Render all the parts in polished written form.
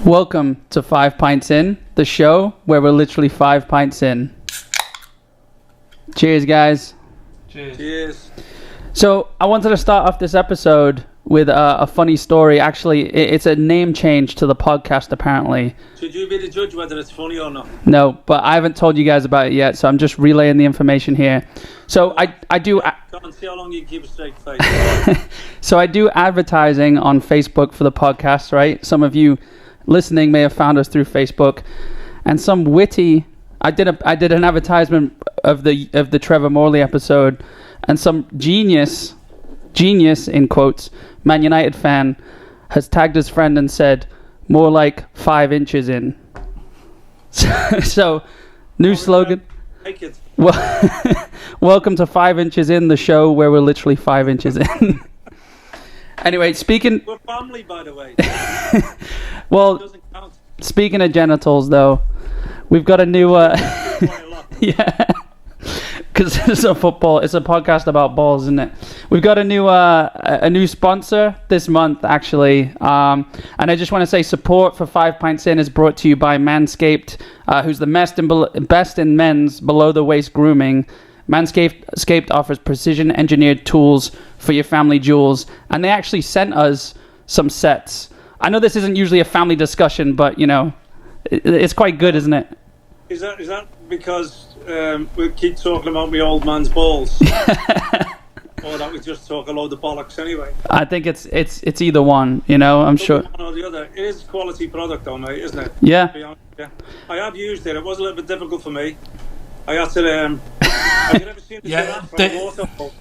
Welcome to 5 Pints In, the show where we're literally 5 pints in. Cheers, guys. Cheers. So, I wanted to start off this episode with a funny story. Actually, it's a name change to the podcast, apparently. Should you be the judge whether it's funny or not? No, but I haven't told you guys about it yet, so I'm just relaying the information here. So, I do... Can't see how long you can keep a straight face. So, I do advertising on Facebook for the podcast, right? Some of you listening may have found us through Facebook, and some witty... I did an advertisement of the Trevor Morley episode, and some genius in quotes Man United fan has tagged his friend and said more like 5 inches in. So new slogan. Take it. Welcome to 5 inches in, the show where we're literally 5 inches in. Anyway, we're family, by the way. Well, doesn't count. Speaking of genitals, though, we've got a new yeah, because it's a podcast about balls, isn't it? We've got a new sponsor this month, actually, and I just want to say support for 5 Pints In is brought to you by Manscaped, who's the best in men's below the waist grooming. Manscaped offers precision engineered tools for your family jewels, and they actually sent us some sets. I know this isn't usually a family discussion, but you know, it's quite good, isn't it? Is that because we keep talking about my old man's balls, or that we just talk a load of bollocks anyway? I think it's either one. You know, I'm sure. One or the other. It is a quality product, though, mate, isn't it? Yeah. Yeah. I have used it. It was a little bit difficult for me. I had to. Have you ever seen the giraffe from a waterfall?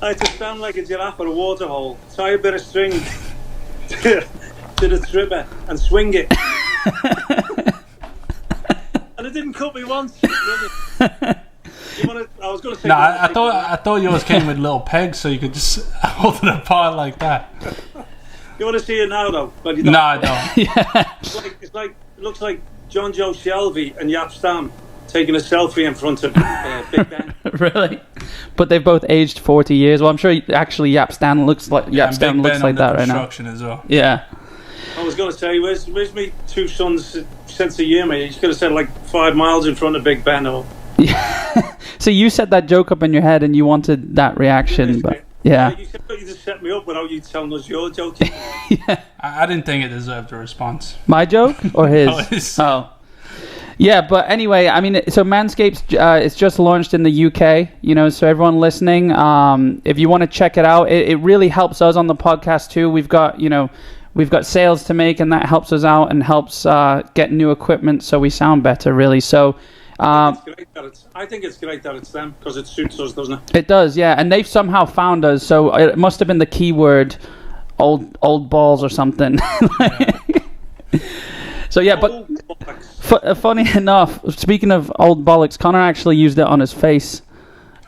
I had to stand like a giraffe at a waterhole, tie a bit of string to the trigger and swing it. And it didn't cut me once. I was going to say... No, I thought yours came with little pegs so you could just hold it apart like that. You want to see it now, though? No, I don't. Yeah. It looks like John Joe Shelby and Yap Stam taking a selfie in front of Big Ben. Really? But they've both aged 40 years. Well, I'm sure actually Yap Stam looks like that right now. As well. Yeah. I was going to say, where's me two sons' sense of humour? You could have said like 5 miles in front of Big Ben. Or... Yeah. So you set that joke up in your head and you wanted that reaction, but yeah. You just set me up without you telling us your joke. Yeah. I didn't think it deserved a response. My joke or his? No, his. Oh. Yeah, but anyway, I mean, so Manscaped, it's just launched in the UK, you know, so everyone listening, if you want to check it out, it really helps us on the podcast too. We've got sales to make, and that helps us out and helps get new equipment so we sound better, really. So I think it's great that it's them, because it suits us, doesn't it? It does, yeah, and they've somehow found us, so it must have been the keyword old balls or something. So yeah, but funny enough, speaking of old bollocks, Connor actually used it on his face,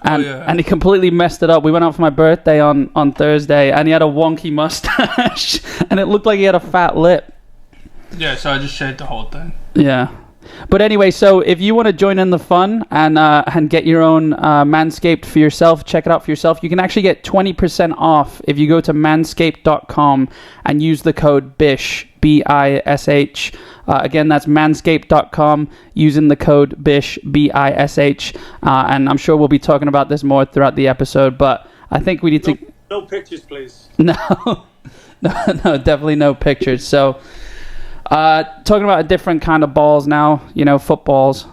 and he completely messed it up. We went out for my birthday on Thursday, and he had a wonky mustache, and it looked like he had a fat lip. Yeah, so I just shaved the whole thing. Yeah. But anyway, so if you want to join in the fun and get your own Manscaped for yourself, check it out for yourself. You can actually get 20% off if you go to manscaped.com and use the code BISH, B-I-S-H. Again, that's manscaped.com using the code BISH, B-I-S-H. And I'm sure we'll be talking about this more throughout the episode, but I think we need to... No pictures, please. No, definitely no pictures. So... talking about a different kind of balls now, you know, footballs.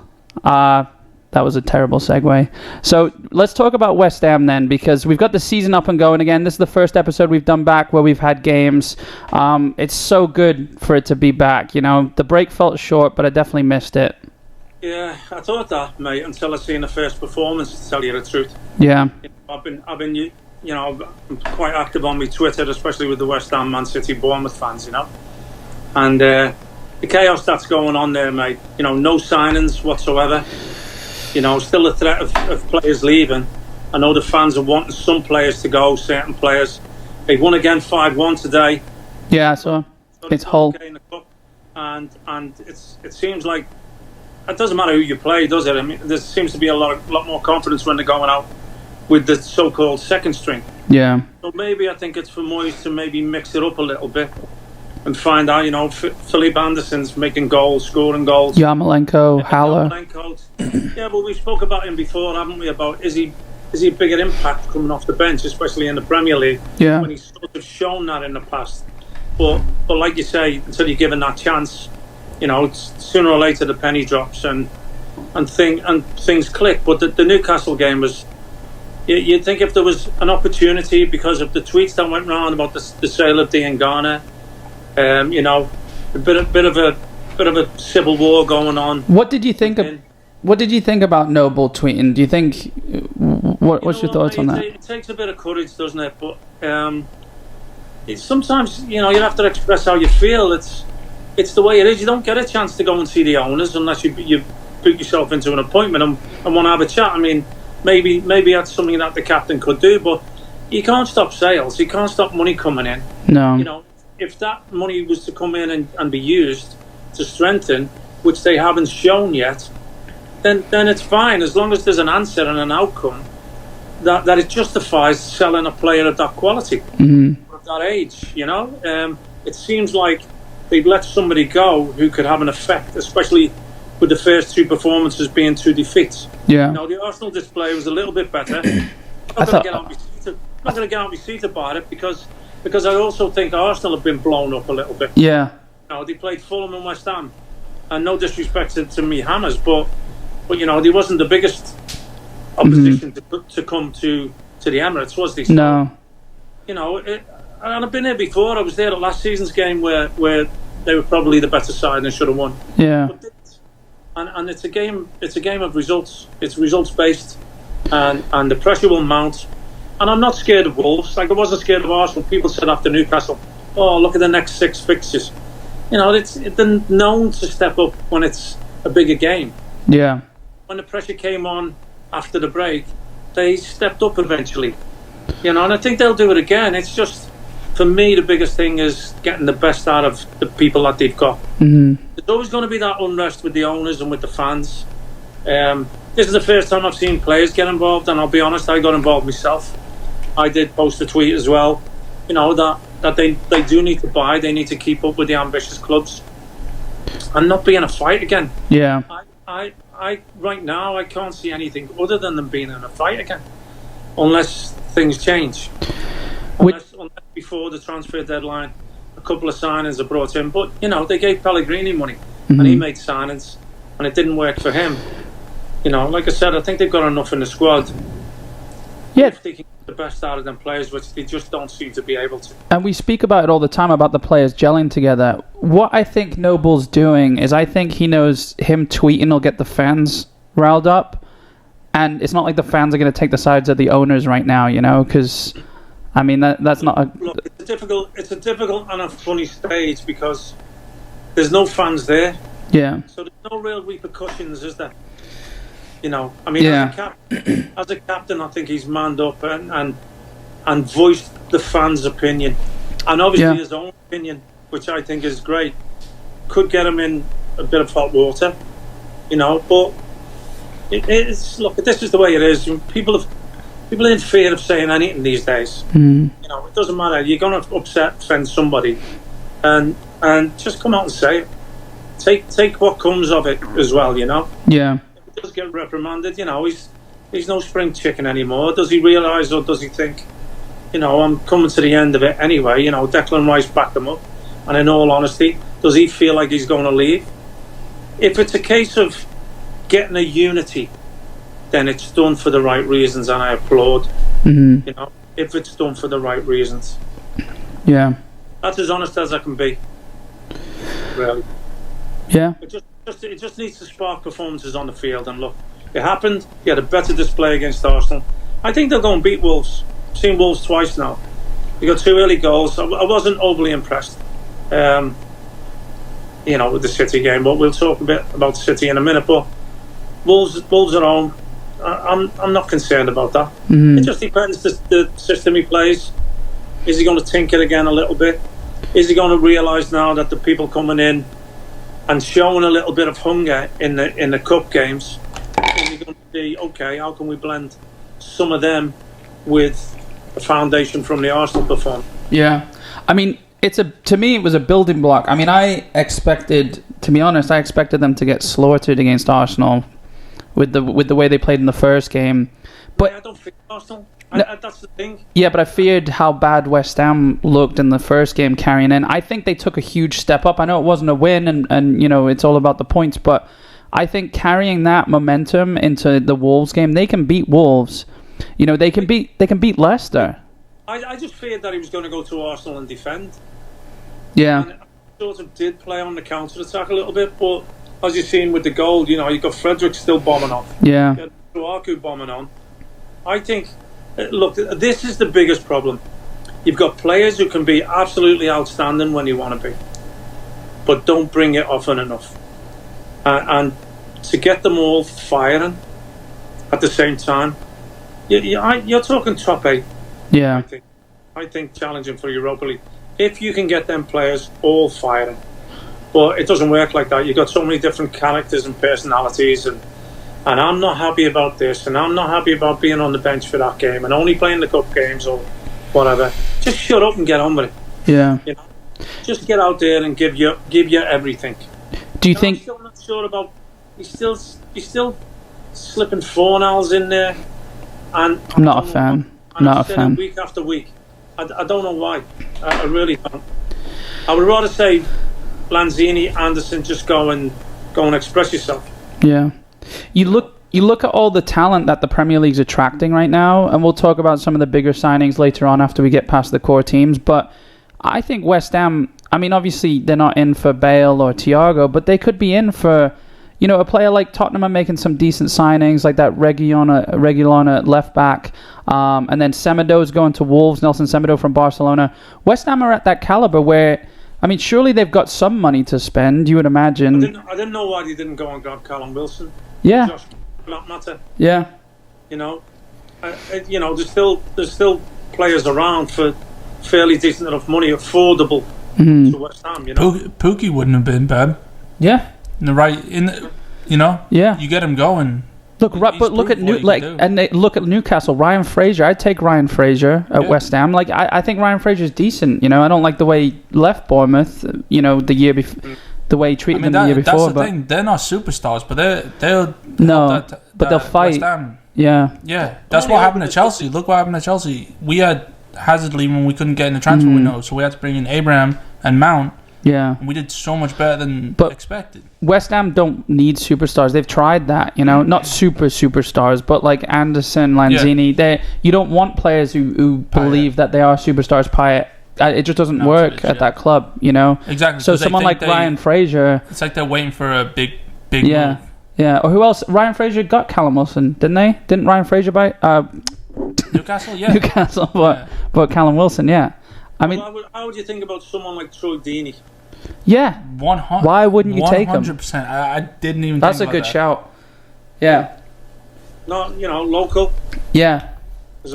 That was a terrible segue. So let's talk about West Ham then, because we've got the season up and going again. This is the first episode we've done back where we've had games. It's so good for it to be back, you know. The break felt short, but I definitely missed it. Yeah, I thought that, mate, until I seen the first performance, to tell you the truth. Yeah. I've been, you know, I'm quite active on my Twitter, especially with the West Ham, Man City, Bournemouth fans, you know. And the chaos that's going on there, mate, you know, no signings whatsoever. You know, still the threat of players leaving. I know the fans are wanting some players to go, certain players. They won again 5-1 today. Yeah, so it's Hull. And it seems like it doesn't matter who you play, does it? I mean, there seems to be a lot more confidence when they're going out with the so-called second string. Yeah. So maybe I think it's for Moyes to maybe mix it up a little bit and find out, Philippe Anderson's making goals, scoring goals. Yarmolenko, Haller. Yeah, but we spoke about him before, haven't we? About is he a bigger impact coming off the bench, especially in the Premier League? Yeah. When he's sort of shown that in the past. But like you say, until you're given that chance, sooner or later the penny drops and things click. But the Newcastle game was. You'd think if there was an opportunity because of the tweets that went round about the sale of Dean Garner, a bit of a civil war going on. What did you think about Noble tweeting? Do you think what's your thoughts on that? It takes a bit of courage, doesn't it? But sometimes you have to express how you feel. It's the way it is. You don't get a chance to go and see the owners unless you book yourself into an appointment and want to have a chat. I mean. Maybe that's something that the captain could do, but you can't stop sales. You can't stop money coming in. No. If that money was to come in and be used to strengthen, which they haven't shown yet, then it's fine as long as there's an answer and an outcome that it justifies selling a player of that quality, of that age. It seems like they've let somebody go who could have an effect, especially with the first two performances being two defeats. Yeah. The Arsenal display was a little bit better. I'm not going to get out of my seat about it because I also think Arsenal have been blown up a little bit. Yeah. They played Fulham and West Ham, and no disrespect to me Hammers, but they wasn't the biggest opposition to come to the Emirates, was they? So, no. And I've been there before. I was there at last season's game where they were probably the better side and should have won. Yeah. And it's a game of results. It's results based, and the pressure will mount. And I'm not scared of Wolves. Like I wasn't scared of Arsenal. People said after Newcastle, "Oh, look at the next 6 fixtures." They're known to step up when it's a bigger game. Yeah. When the pressure came on after the break, they stepped up eventually. And I think they'll do it again. It's just, for me, the biggest thing is getting the best out of the people that they've got. Mm-hmm. There's always going to be that unrest with the owners and with the fans. This is the first time I've seen players get involved, and I'll be honest, I got involved myself. I did post a tweet as well, that they do need to buy, they need to keep up with the ambitious clubs and not be in a fight again. Yeah. I right now I can't see anything other than them being in a fight again, unless things change. Unless before the transfer deadline a couple of signings are brought in, but they gave Pellegrini money and he made signings and it didn't work for him. Like I said, I think they've got enough in the squad. Yeah. If they can get the best out of them players, which they just don't seem to be able to. And we speak about it all the time about the players gelling together. What I think Noble's doing is I think he knows him tweeting will get the fans riled up, and it's not like the fans are going to take the sides of the owners right now, because I mean that's not a... Look, it's a difficult and a funny stage because there's no fans there. Yeah. So there's no real repercussions, is there? As a captain, I think he's manned up and voiced the fans' opinion, and obviously his own opinion, which I think is great, could get him in a bit of hot water, But it's look, this is the way it is. People are in fear of saying anything these days. It doesn't matter. You're going to offend somebody, and just come out and say it. Take what comes of it as well. Yeah. Does get reprimanded, he's no spring chicken anymore. Does he realise, or does he think, I'm coming to the end of it anyway? Declan Rice backed him up, and in all honesty, does he feel like he's going to leave? If it's a case of getting a unity, then it's done for the right reasons, and I applaud. If it's done for the right reasons. Yeah. That's as honest as I can be. Really. Yeah. It just needs to spark performances on the field, and look, it happened. He had a better display against Arsenal. I think they'll go and beat Wolves. I've seen Wolves twice now. They got 2 early goals. I wasn't overly impressed, with the City game, but we'll talk a bit about City in a minute. But Wolves at home, I'm not concerned about that. It just depends the system he plays. Is he going to tinker again a little bit? Is he going to realise now that the people coming in and showing a little bit of hunger in the cup games, and you're going to see, okay, how can we blend some of them with foundation from the Arsenal performance. Yeah, I mean, to me it was a building block. I mean, to be honest, I expected them to get slaughtered against Arsenal with the way they played in the first game. But I don't think Arsenal. That's the thing. Yeah, but I feared how bad West Ham looked in the first game carrying in. I think they took a huge step up. I know it wasn't a win, and it's all about the points, but I think carrying that momentum into the Wolves game, they can beat Wolves. They can beat Leicester. I just feared that he was going to go to Arsenal and defend. Yeah. And I sort of did play on the counter-attack a little bit, but as you've seen with the goal, you've got Frederick still bombing on. Yeah. You got Lukaku bombing on. I think, look, this is the biggest problem. You've got players who can be absolutely outstanding when you want to be, but don't bring it often enough. And to get them all firing at the same time, you're talking top 8. Yeah. I think challenging for Europa League. If you can get them players all firing. But it doesn't work like that. You've got so many different characters and personalities, and I'm not happy about this, and I'm not happy about being on the bench for that game and only playing the cup games or whatever. Just shut up and get on with it. Yeah. Just get out there and give you everything. Do you think? I'm still not sure about. He's still slipping fornals in there, and I'm not a fan. Not a fan. Week after week, I don't know why. I really don't. I would rather say Lanzini, Anderson, just go and express yourself. Yeah. You look at all the talent that the Premier League's attracting right now, and we'll talk about some of the bigger signings later on after we get past the core teams, but I think West Ham, I mean, obviously they're not in for Bale or Thiago, but they could be in for, a player like Tottenham are making some decent signings, like that Reguilon at left back, and then Semedo's going to Wolves, Nelson Semedo from Barcelona. West Ham are at that caliber where, I mean, surely they've got some money to spend, you would imagine. I didn't know why they didn't go and grab Callum Wilson. Yeah. Josh, for that matter. Yeah. There's still players around for fairly decent enough money, affordable to West Ham. Pookie wouldn't have been bad. Yeah. Yeah. You get him going. Look at Newcastle. Ryan Fraser. I'd take Ryan Fraser at West Ham. Like I think Ryan Fraser's decent. I don't like the way he left Bournemouth. The year before, the way he treated them the year before. That's the thing. They're not superstars, but they'll fight. West Ham. Yeah. Yeah. That's what happened to Chelsea. Look what happened to Chelsea. We had Hazard leaving when we couldn't get in the transfer window, so we had to bring in Abraham and Mount. Yeah. And we did so much better than expected. West Ham don't need superstars. They've tried that, not superstars, but like Anderson, Lanzini. You don't want players who believe that they are superstars. It just doesn't work at that club, Exactly. So someone like Ryan Fraser, it's like they're waiting for a big yeah, move. Yeah. Or who else? Ryan Fraser got Callum Wilson, didn't they? Didn't Ryan Fraser buy Newcastle? Yeah. Newcastle, but Callum Wilson, yeah. I mean, how would you think about someone like Troy Deeney? Yeah. 100. Why wouldn't you take him? 100%. I didn't even. That's think a good that. shout. Yeah. No, local. Yeah.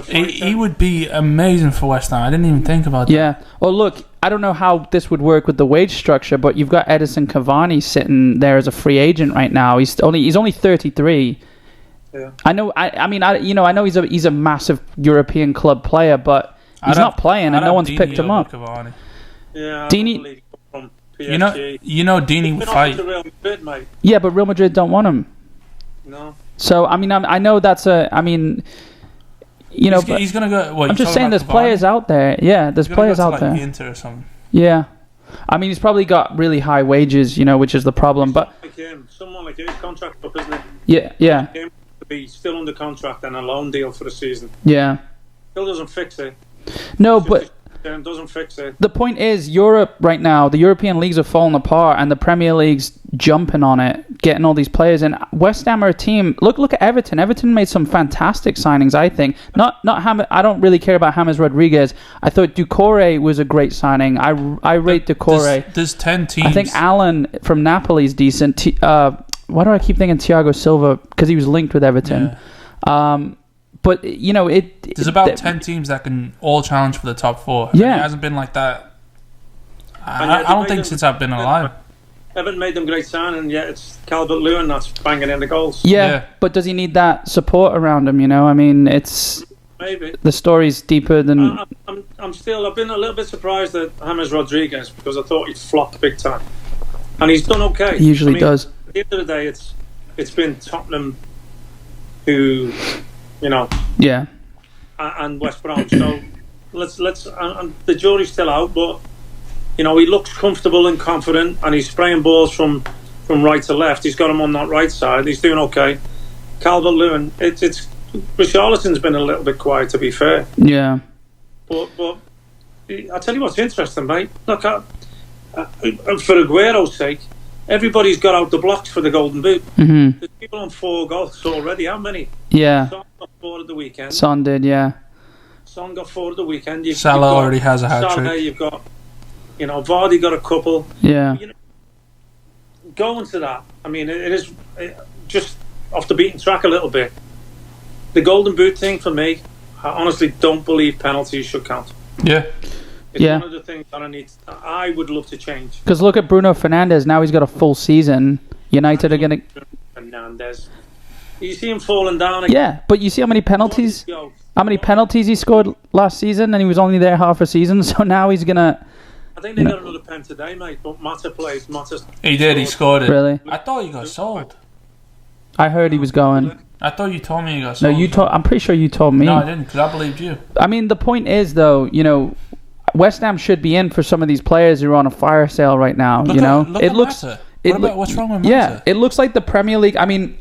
He would be amazing for West Ham. I didn't even think about that. Yeah. Well, look, I don't know how this would work with the wage structure, but you've got Edison Cavani sitting there as a free agent right now. He's only 33. Yeah. I know. I know he's a massive European club player, but he's not playing, and no one's picked him up. Cavani. Yeah. Deeney. From PSG. Deeney would fight. Real Madrid, mate. Yeah, but Real Madrid don't want him. No. So I know that's he's gonna go. What, I'm just saying, there's players out there. Yeah, there's players out there. Inter or something. Yeah, I mean, he's probably got really high wages, which is the problem. But someone like his contract up, isn't it? Yeah. Him to be still under contract and a loan deal for the season. Yeah. Still doesn't fix it. No, but doesn't fix it. The point is, Europe right now, the European leagues are falling apart, and the Premier League's jumping on it, getting all these players. And West Ham are a team. Look at Everton. Everton made some fantastic signings, I think. Not James. I don't really care about James Rodriguez. I thought Doucouré was a great signing. I rate Doucouré. There's 10 teams. I think Allen from Napoli's decent. Why do I keep thinking Thiago Silva? Because he was linked with Everton. Yeah. But there's about 10 teams that can all challenge for the top 4. Yeah, it hasn't been like that. I don't think since I've been alive. Everton made them great signing, yet it's Calvert-Lewin that's banging in the goals. Yeah, but does he need that support around him? I mean, it's. maybe. the story's deeper than. I've been a little bit surprised at James Rodriguez because I thought he'd flopped big time, and he's done okay. He usually does. At the end of the day, it's been Tottenham who, Yeah. and West Brom. So let's and the jury's still out, but he looks comfortable and confident, and he's spraying balls from right to left. He's got him on that right side. He's doing okay. Calvert-Lewin, it's Richarlison's been a little bit quiet, to be fair. Yeah. But I tell you what's interesting, mate. Look, for Aguero's sake, everybody's got out the blocks for the Golden Boot. Mm-hmm. There's people on 4 goals already. How many? Yeah. Son got 4 at the weekend. Son did, yeah. Son got 4 at the weekend. Salah already has a hat Salah, trick. you've got, Vardy got a couple. Yeah. Going to that, I mean, it is just off the beaten track a little bit. The Golden Boot thing for me, I honestly don't believe penalties should count. Yeah. It's one of the things that I would love to change. Because look at Bruno Fernandes. Now he's got a full season. United are going to... Fernandes. You see him falling down again. Yeah, but you see how many penalties... How many penalties he scored last season, and he was only there half a season, so now he's going to... I think they got another pen today, mate, but Mata plays. He did, he scored it. Really? I thought he got sold. I heard he was going. I thought you told me he got sold. No, I'm pretty sure you told me. No, I didn't, because I believed you. I mean, the point is, though, West Ham should be in for some of these players who are on a fire sale right now. Look at Mata. What's wrong with Mata? Yeah, it looks like the Premier League. I mean,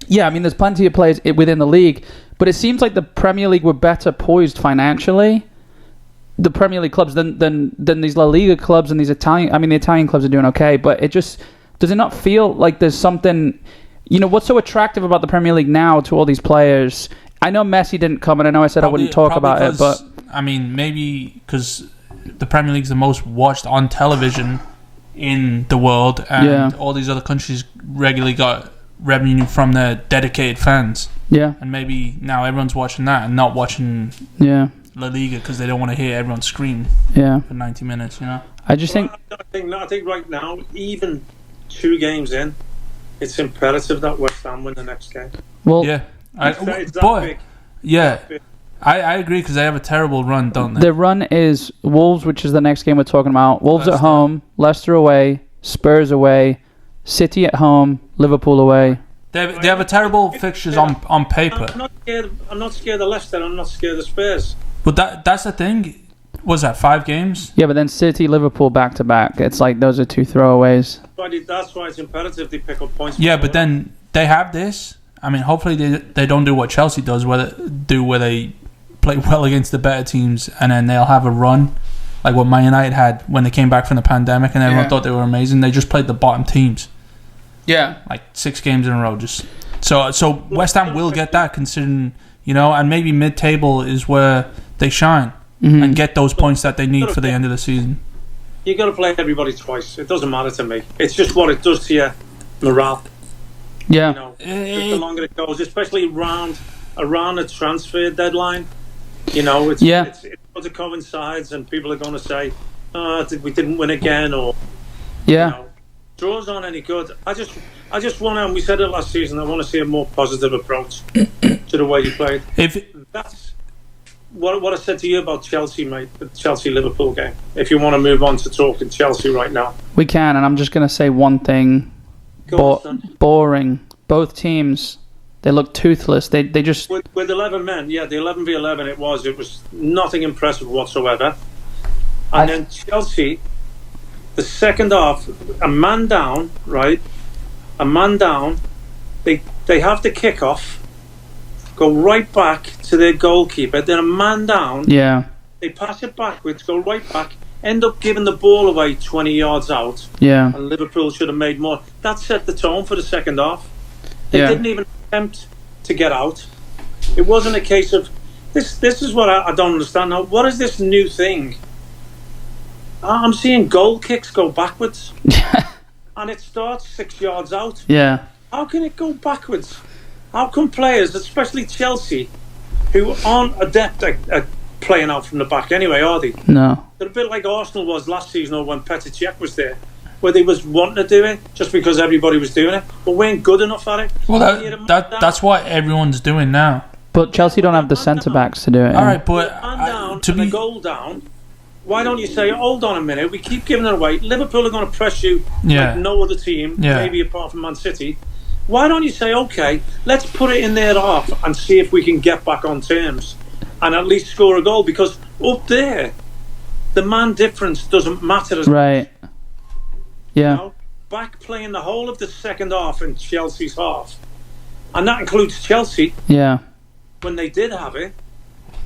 there's plenty of players within the league, but it seems like the Premier League were better poised financially. The Premier League clubs than these La Liga clubs and these Italian. I mean, the Italian clubs are doing okay, but it just does it not feel like there's something. What's so attractive about the Premier League now to all these players? I know Messi didn't come, and I know I said I wouldn't talk about it, but I mean, maybe because the Premier League's the most watched on television in the world, and all these other countries regularly got revenue from their dedicated fans. Yeah, and maybe now everyone's watching that and not watching. Yeah. La Liga because they don't want to hear everyone scream for 90 minutes, I just think I think right now, even 2 games in, it's imperative that West Ham win the next game. Well, yeah, it's that big. Yeah, I agree because they have a terrible run, don't they? The run is Wolves, which is the next game we're talking about. Wolves at home, Leicester away, Spurs away, City at home, Liverpool away. They have a terrible fixtures on paper. I'm not scared of Leicester. I'm not scared of Spurs. But that's the thing. Was that 5 games? Yeah, but then City, Liverpool back to back. It's like those are 2 throwaways. That's why it's imperative they pick up points. Yeah, but then they have this. I mean, hopefully they don't do what Chelsea does, where they play well against the better teams, and then they'll have a run like what Man United had when they came back from the pandemic, and everyone thought they were amazing. They just played the bottom teams. Yeah, like 6 games in a row. Just so West Ham will get that, considering and maybe mid-table is where they shine and get those points that they need for the end of the season. You got to play everybody twice. It doesn't matter to me. It's just what it does to your morale. Yeah. Just the longer it goes, especially around the transfer deadline. It's going to coincides, and people are going to say, we didn't win again, or draws aren't any good. I just want to, and we said it last season, I want to see a more positive approach to the way you played. That's what I said to you about Chelsea, mate, the Chelsea-Liverpool game. If you want to move on to talking Chelsea right now. We can, and I'm just going to say one thing. Boring. Both teams, they look toothless. They just... With 11 men, the 11v11 it was nothing impressive whatsoever. And then Chelsea... The second half, a man down, right? A man down. They have the kick off, go right back to their goalkeeper. Then a man down. Yeah. They pass it backwards, go right back, end up giving the ball away 20 yards out. Yeah. And Liverpool should have made more. That set the tone for the second half. They didn't even attempt to get out. It wasn't a case of this. This is what I don't understand now. What is this new thing? I'm seeing goal kicks go backwards. And it starts 6 yards out. Yeah. How can it go backwards? How come players, especially Chelsea, who aren't adept at playing out from the back anyway, are they? No. They're a bit like Arsenal was last season or when Petr Cech was there, where they was wanting to do it just because everybody was doing it, but weren't good enough at it. Well, that's what everyone's doing now. But Chelsea don't have the centre backs to do it. All right, but a goal down. Why don't you say, hold on a minute, we keep giving it away. Liverpool are going to press you like no other team, maybe apart from Man City. Why don't you say, okay, let's put it in their half and see if we can get back on terms and at least score a goal? Because up there, the man difference doesn't matter as right. Yeah. You know? Back playing the whole of the second half in Chelsea's half. And that includes Chelsea. Yeah. When they did have it,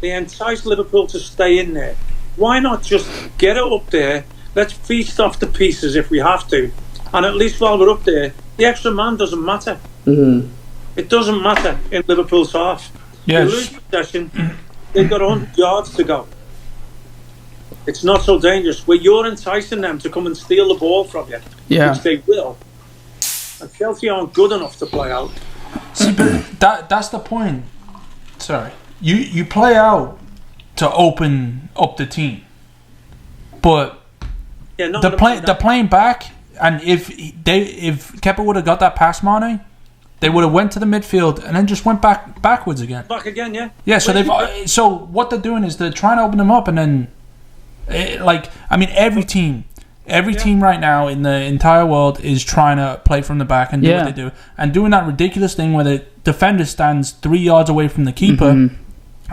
they enticed Liverpool to stay in there. Why not just get it up there? Let's feast off the pieces if we have to. And at least while we're up there, the extra man doesn't matter. Mm-hmm. It doesn't matter in Liverpool's half. Yes. They lose possession, they've got 100 yards to go. It's not so dangerous. Where you're enticing them to come and steal the ball from you, which they will. And Chelsea aren't good enough to play out. See, but that's the point. Sorry. You play out to open up the team. But they're playing back, and if Kepa would have got that pass, Mane, they would have went to the midfield and then just went backwards again. Back again, yeah. Yeah, so what they're doing is they're trying to open them up, and then every team right now in the entire world is trying to play from the back and do what they do, and doing that ridiculous thing where the defender stands 3 yards away from the keeper,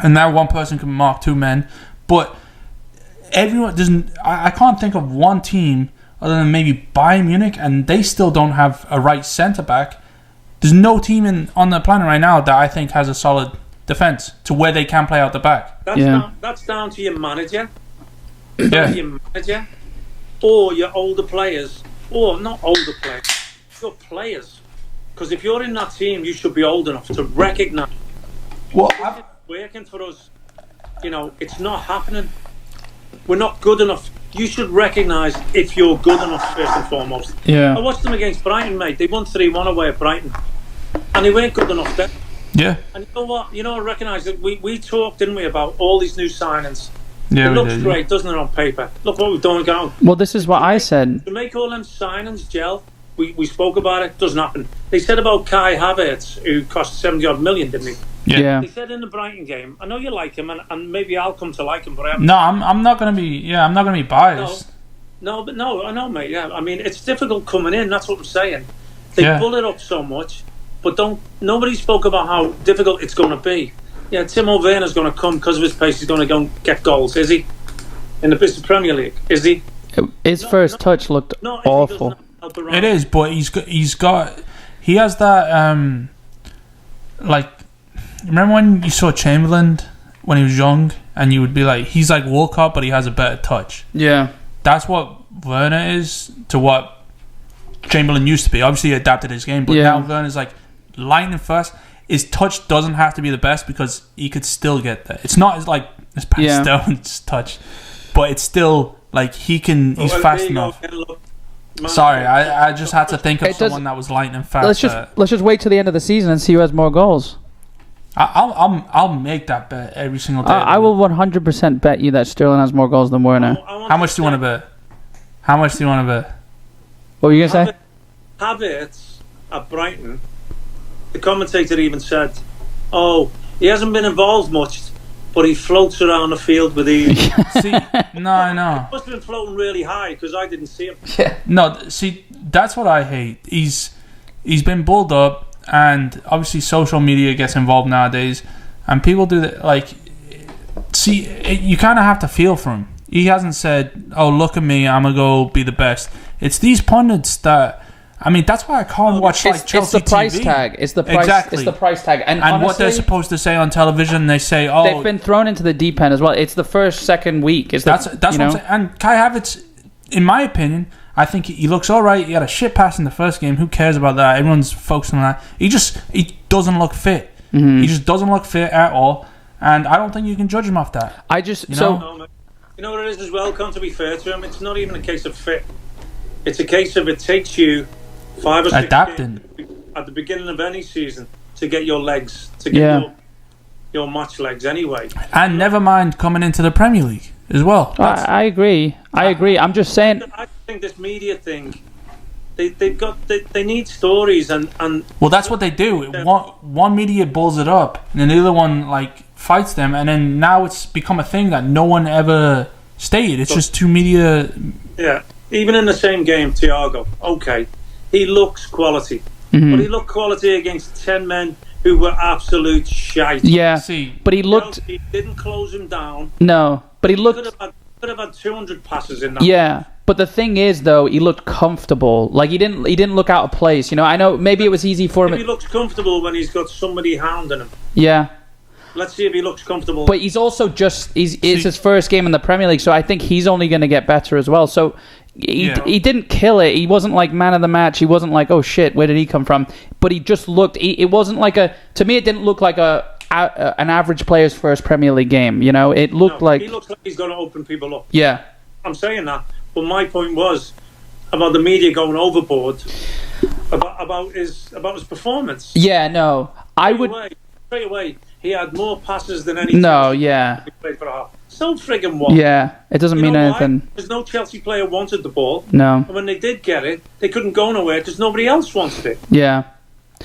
and now one person can mark two men. But everyone doesn't. I can't think of one team other than maybe Bayern Munich, and they still don't have a right centre back. There's no team on the planet right now that I think has a solid defence to where they can play out the back. That's down to your manager. Your manager, or your older players, or not older players, your players. Because if you're in that team, you should be old enough to recognise. Well, working for us, it's not happening. We're not good enough. You should recognise if you're good enough first and foremost. Yeah. I watched them against Brighton, mate. They won 3-1 away at Brighton, and they weren't good enough then. Yeah. And you know what? I recognise that we talked, didn't we, about all these new signings. Yeah, it looks great, doesn't it, on paper? Look what we've done going. Well, this is what I said. To make all them signings gel, we spoke about it, doesn't happen. They said about Kai Havertz, who cost 70-odd million, didn't he? Yeah. They said in the Brighton game, I know you like him, and maybe I'll come to like him, but I haven't. No, I'm not gonna be biased. No, I know, mate. Yeah, I mean, it's difficult coming in. That's what I'm saying. They pull it up so much, but nobody spoke about how difficult it's going to be. Yeah, Timo Werner's going to come because of his pace. He's going to go and get goals. Is he? In the Premier League, is he? His first touch looked awful. It is, but he has that remember when you saw Chamberlain when he was young, and you would be like, he's like Walcott, but he has a better touch. Yeah, that's what Werner is to what Chamberlain used to be. Obviously, he adapted his game, but now Werner's like lightning fast. His touch doesn't have to be the best because he could still get there. It's not as like his Pat Stone's touch, but it's still like he's fast enough. Sorry, I just had to think of someone that was lightning fast. Let's just wait till the end of the season and see who has more goals. I'll make that bet every single day. I will 100% bet you that Sterling has more goals than Werner. How much do you want to bet? What were you gonna say? Havertz at Brighton. The commentator even said, "Oh, he hasn't been involved much, but he floats around the field with ease." See, no, I know. He must have been floating really high because I didn't see him. Yeah. No, see, that's what I hate. He's been bulled up, and obviously social media gets involved nowadays, and people do that. Like, see, you kind of have to feel for him. He hasn't said, "Oh, look at me, I'm gonna go be the best." It's these pundits that. I mean, that's why I can't watch Chelsea TV. It's the price tag. It's the price. Exactly. It's the price tag. And honestly, what they're supposed to say on television, they say, "Oh, they've been thrown into the deep end as well." It's the second week. That's what I'm saying. And Kai Havertz, in my opinion, I think he looks all right. He had a shit pass in the first game. Who cares about that? Everyone's focusing on that. He doesn't look fit. Mm-hmm. He just doesn't look fit at all. And I don't think you can judge him off that. You know what it is as well. To be fair to him, it's not even a case of fit. It's a case of it takes you 5 or 6 adapting games at the beginning of any season to get your legs, to get your match legs anyway. And never mind coming into the Premier League as well. I agree. I'm just saying. I think this media thing They need stories and well, that's what they do. One media bulls it up, and then the other one like fights them, and then now it's become a thing that no one ever stated. It's just two media. Yeah, even in the same game, Thiago. Okay, he looks quality, but he looked quality against 10 men who were absolute shite. Yeah, but he looked. He didn't close him down. No, but he looked. Could have had 200 passes in that. Yeah. But the thing is, though, he looked comfortable. Like he didn't look out of place. You know, I know maybe it was easy for him. He looks comfortable when he's got somebody hounding him. Yeah. Let's see if he looks comfortable. But he's also it's his first game in the Premier League, so I think he's only going to get better as well. So he didn't kill it. He wasn't like man of the match. He wasn't like, oh shit, where did he come from? But he just looked. It wasn't like to me, it didn't look like an average player's first Premier League game. You know, it looked like he looks like he's going to open people up. Yeah. I'm saying that. But my point was about the media going overboard about his performance. Yeah, no, straight away. He had more passes than any. No, yeah. He played for a half. So friggin' what? Yeah, it doesn't mean anything. Because no Chelsea player wanted the ball. No. And when they did get it, they couldn't go nowhere because nobody else wanted it. Yeah.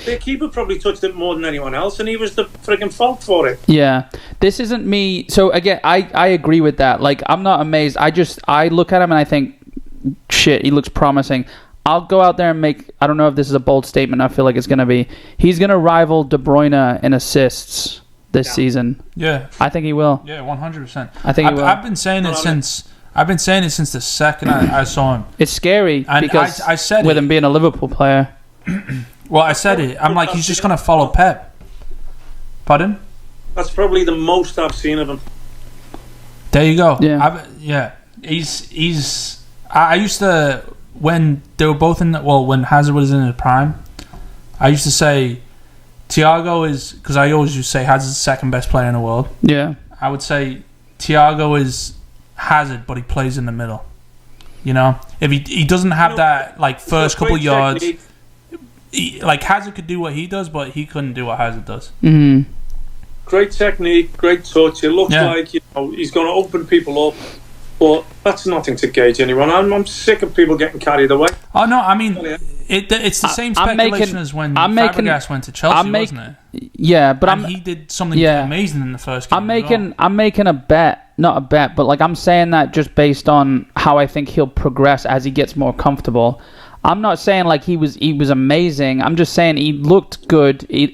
Their keeper probably touched it more than anyone else, and he was the friggin' fault for it. Yeah. This isn't me. So, again, I agree with that. Like, I'm not amazed. I look at him and I think, shit, he looks promising. I'll go out there and I don't know if this is a bold statement. I feel like it's going to be. He's going to rival De Bruyne in assists this season. Yeah. I think he will. Yeah, 100%. I think he will. I've been saying it since the second I saw him. It's scary and because I said with him being a Liverpool player. Well, I said it. I'm like, he's just going to follow Pep. Pardon? That's probably the most I've seen of him. There you go. Yeah. He's. I used to, when they were both when Hazard was in his prime, I used to say Thiago is, because I always used to say Hazard's the second best player in the world. Yeah. I would say Thiago is Hazard, but he plays in the middle. You know, if he doesn't have that like first couple yards. Like Hazard could do what he does, but he couldn't do what Hazard does. Mm-hmm. Great technique, great touch. It looks like he's going to open people up, but that's nothing to gauge anyone. I'm sick of people getting carried away. Oh no, I mean it's the same speculation as when Fabregas went to Chelsea, wasn't it? Yeah, but he did something amazing in the first game. I'm making a bet, not a bet, but like I'm saying that just based on how I think he'll progress as he gets more comfortable. I'm not saying like he was amazing. I'm just saying he looked good, he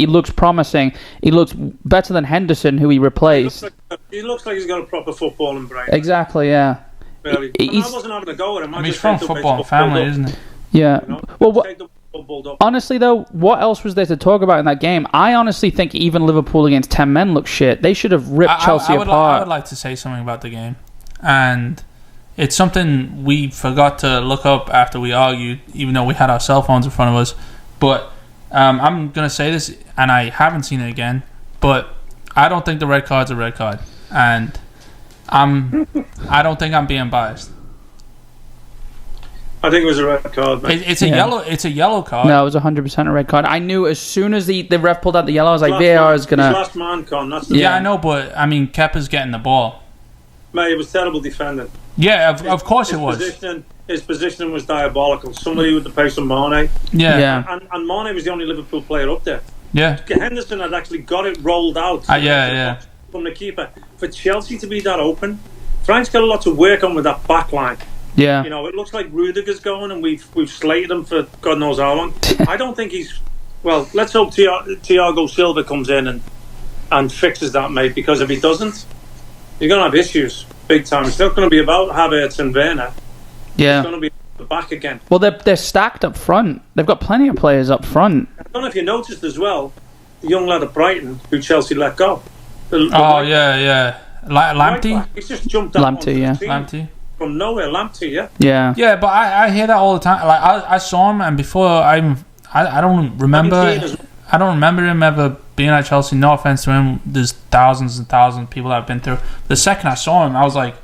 looks promising. He looks better than Henderson, who he replaced. He looks like he's got a proper footballing brain. Exactly, yeah. Really. I wasn't having a go at him. He's from a football family, isn't he? Yeah. You know? Well, honestly though, what else was there to talk about in that game? I honestly think even Liverpool against 10 men looked shit. They should have ripped Chelsea apart. I would like to say something about the game, and it's something we forgot to look up after we argued, even though we had our cell phones in front of us. But I'm going to say this, and I haven't seen it again, but I don't think the red card's a red card. And I don't think I'm being biased. I think it was a red card. It's a yellow card. No, it was 100% a red card. I knew as soon as the ref pulled out the yellow, I was like, VAR is going to... Last man con. Yeah, I know, but, I mean, Kepa's getting the ball. Mate, it was terrible defending. Yeah, of course it was. His positioning was diabolical. Somebody with the pace of Mane. Yeah. And Mane was the only Liverpool player up there. Yeah. Henderson had actually got it rolled out. From the keeper. For Chelsea to be that open, Frank's got a lot to work on with that back line. Yeah. You know, it looks like Rudiger's going and we've slated him for God knows how long. I don't think he's... Well, let's hope Thiago Silva comes in and fixes that, mate, because if he doesn't, you're going to have issues big time. It's not going to be about Havertz and Werner. Yeah. It's going to be the back again. Well, they're stacked up front. They've got plenty of players up front. I don't know if you noticed as well, the young lad at Brighton who Chelsea let go. Yeah. Lamptey? He's just jumped up Lamptey. From nowhere, Lamptey, yeah? Yeah, but I hear that all the time. Like I saw him, and before I don't remember him ever being at Chelsea. No offense to him, there's thousands and thousands of people that have been through. The second I saw him, I was like,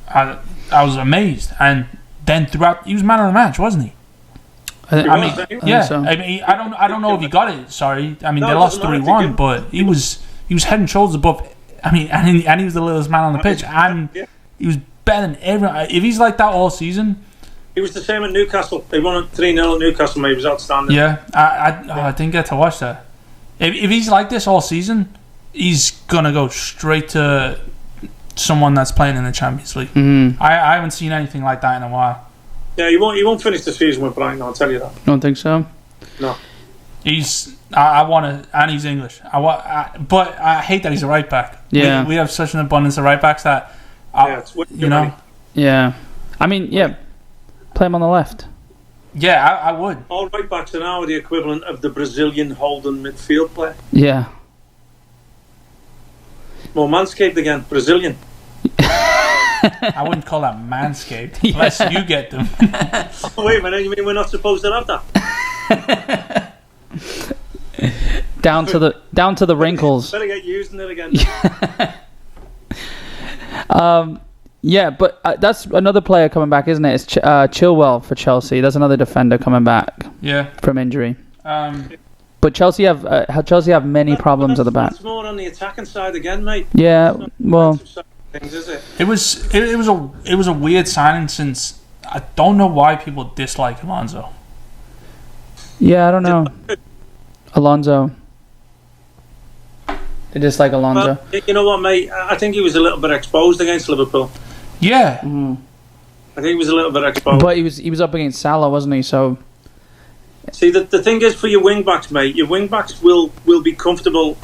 I was amazed. And then throughout, he was man of the match, wasn't he? I don't know if he got it. Sorry, I mean they lost 3-1, but he was head and shoulders above. I mean, and he was the littlest man on the pitch, and he was better than everyone. If he's like that all season, He was the same at Newcastle. They won 3-0 at Newcastle, mate. He was outstanding. Yeah, I didn't get to watch that. If he's like this all season, he's gonna go straight to someone that's playing in the Champions League. Mm-hmm. I haven't seen anything like that in a while. Yeah, he won't finish the season with Brighton, I'll tell you that. Don't think so. No. I want to, and he's English. But I hate that he's a right back. Yeah. We have such an abundance of right backs that, It's you know. Yeah. I mean, yeah. Play him on the left. Yeah, I would. All right backs are now the equivalent of the Brazilian holding midfield player. Yeah. Well, manscaped again, Brazilian. I wouldn't call that manscaped unless you get them. Oh, wait a minute, you mean we're not supposed to have that? down to the wrinkles. Better get using it again. Yeah, but that's another player coming back, isn't it? It's Chilwell for Chelsea. There's another defender coming back. Yeah. From injury. But Chelsea have many problems at the back. That's more on the attacking side again, mate. Yeah, well, things, is it? It was a weird signing since I don't know why people dislike Alonso. Yeah, I don't know. Alonso. They dislike Alonso. Well, you know what, mate? I think he was a little bit exposed against Liverpool. Yeah. Mm. I think he was a little bit exposed. But he was up against Salah, wasn't he? So. See, the thing is for your wing backs, mate. Your wing backs will be comfortable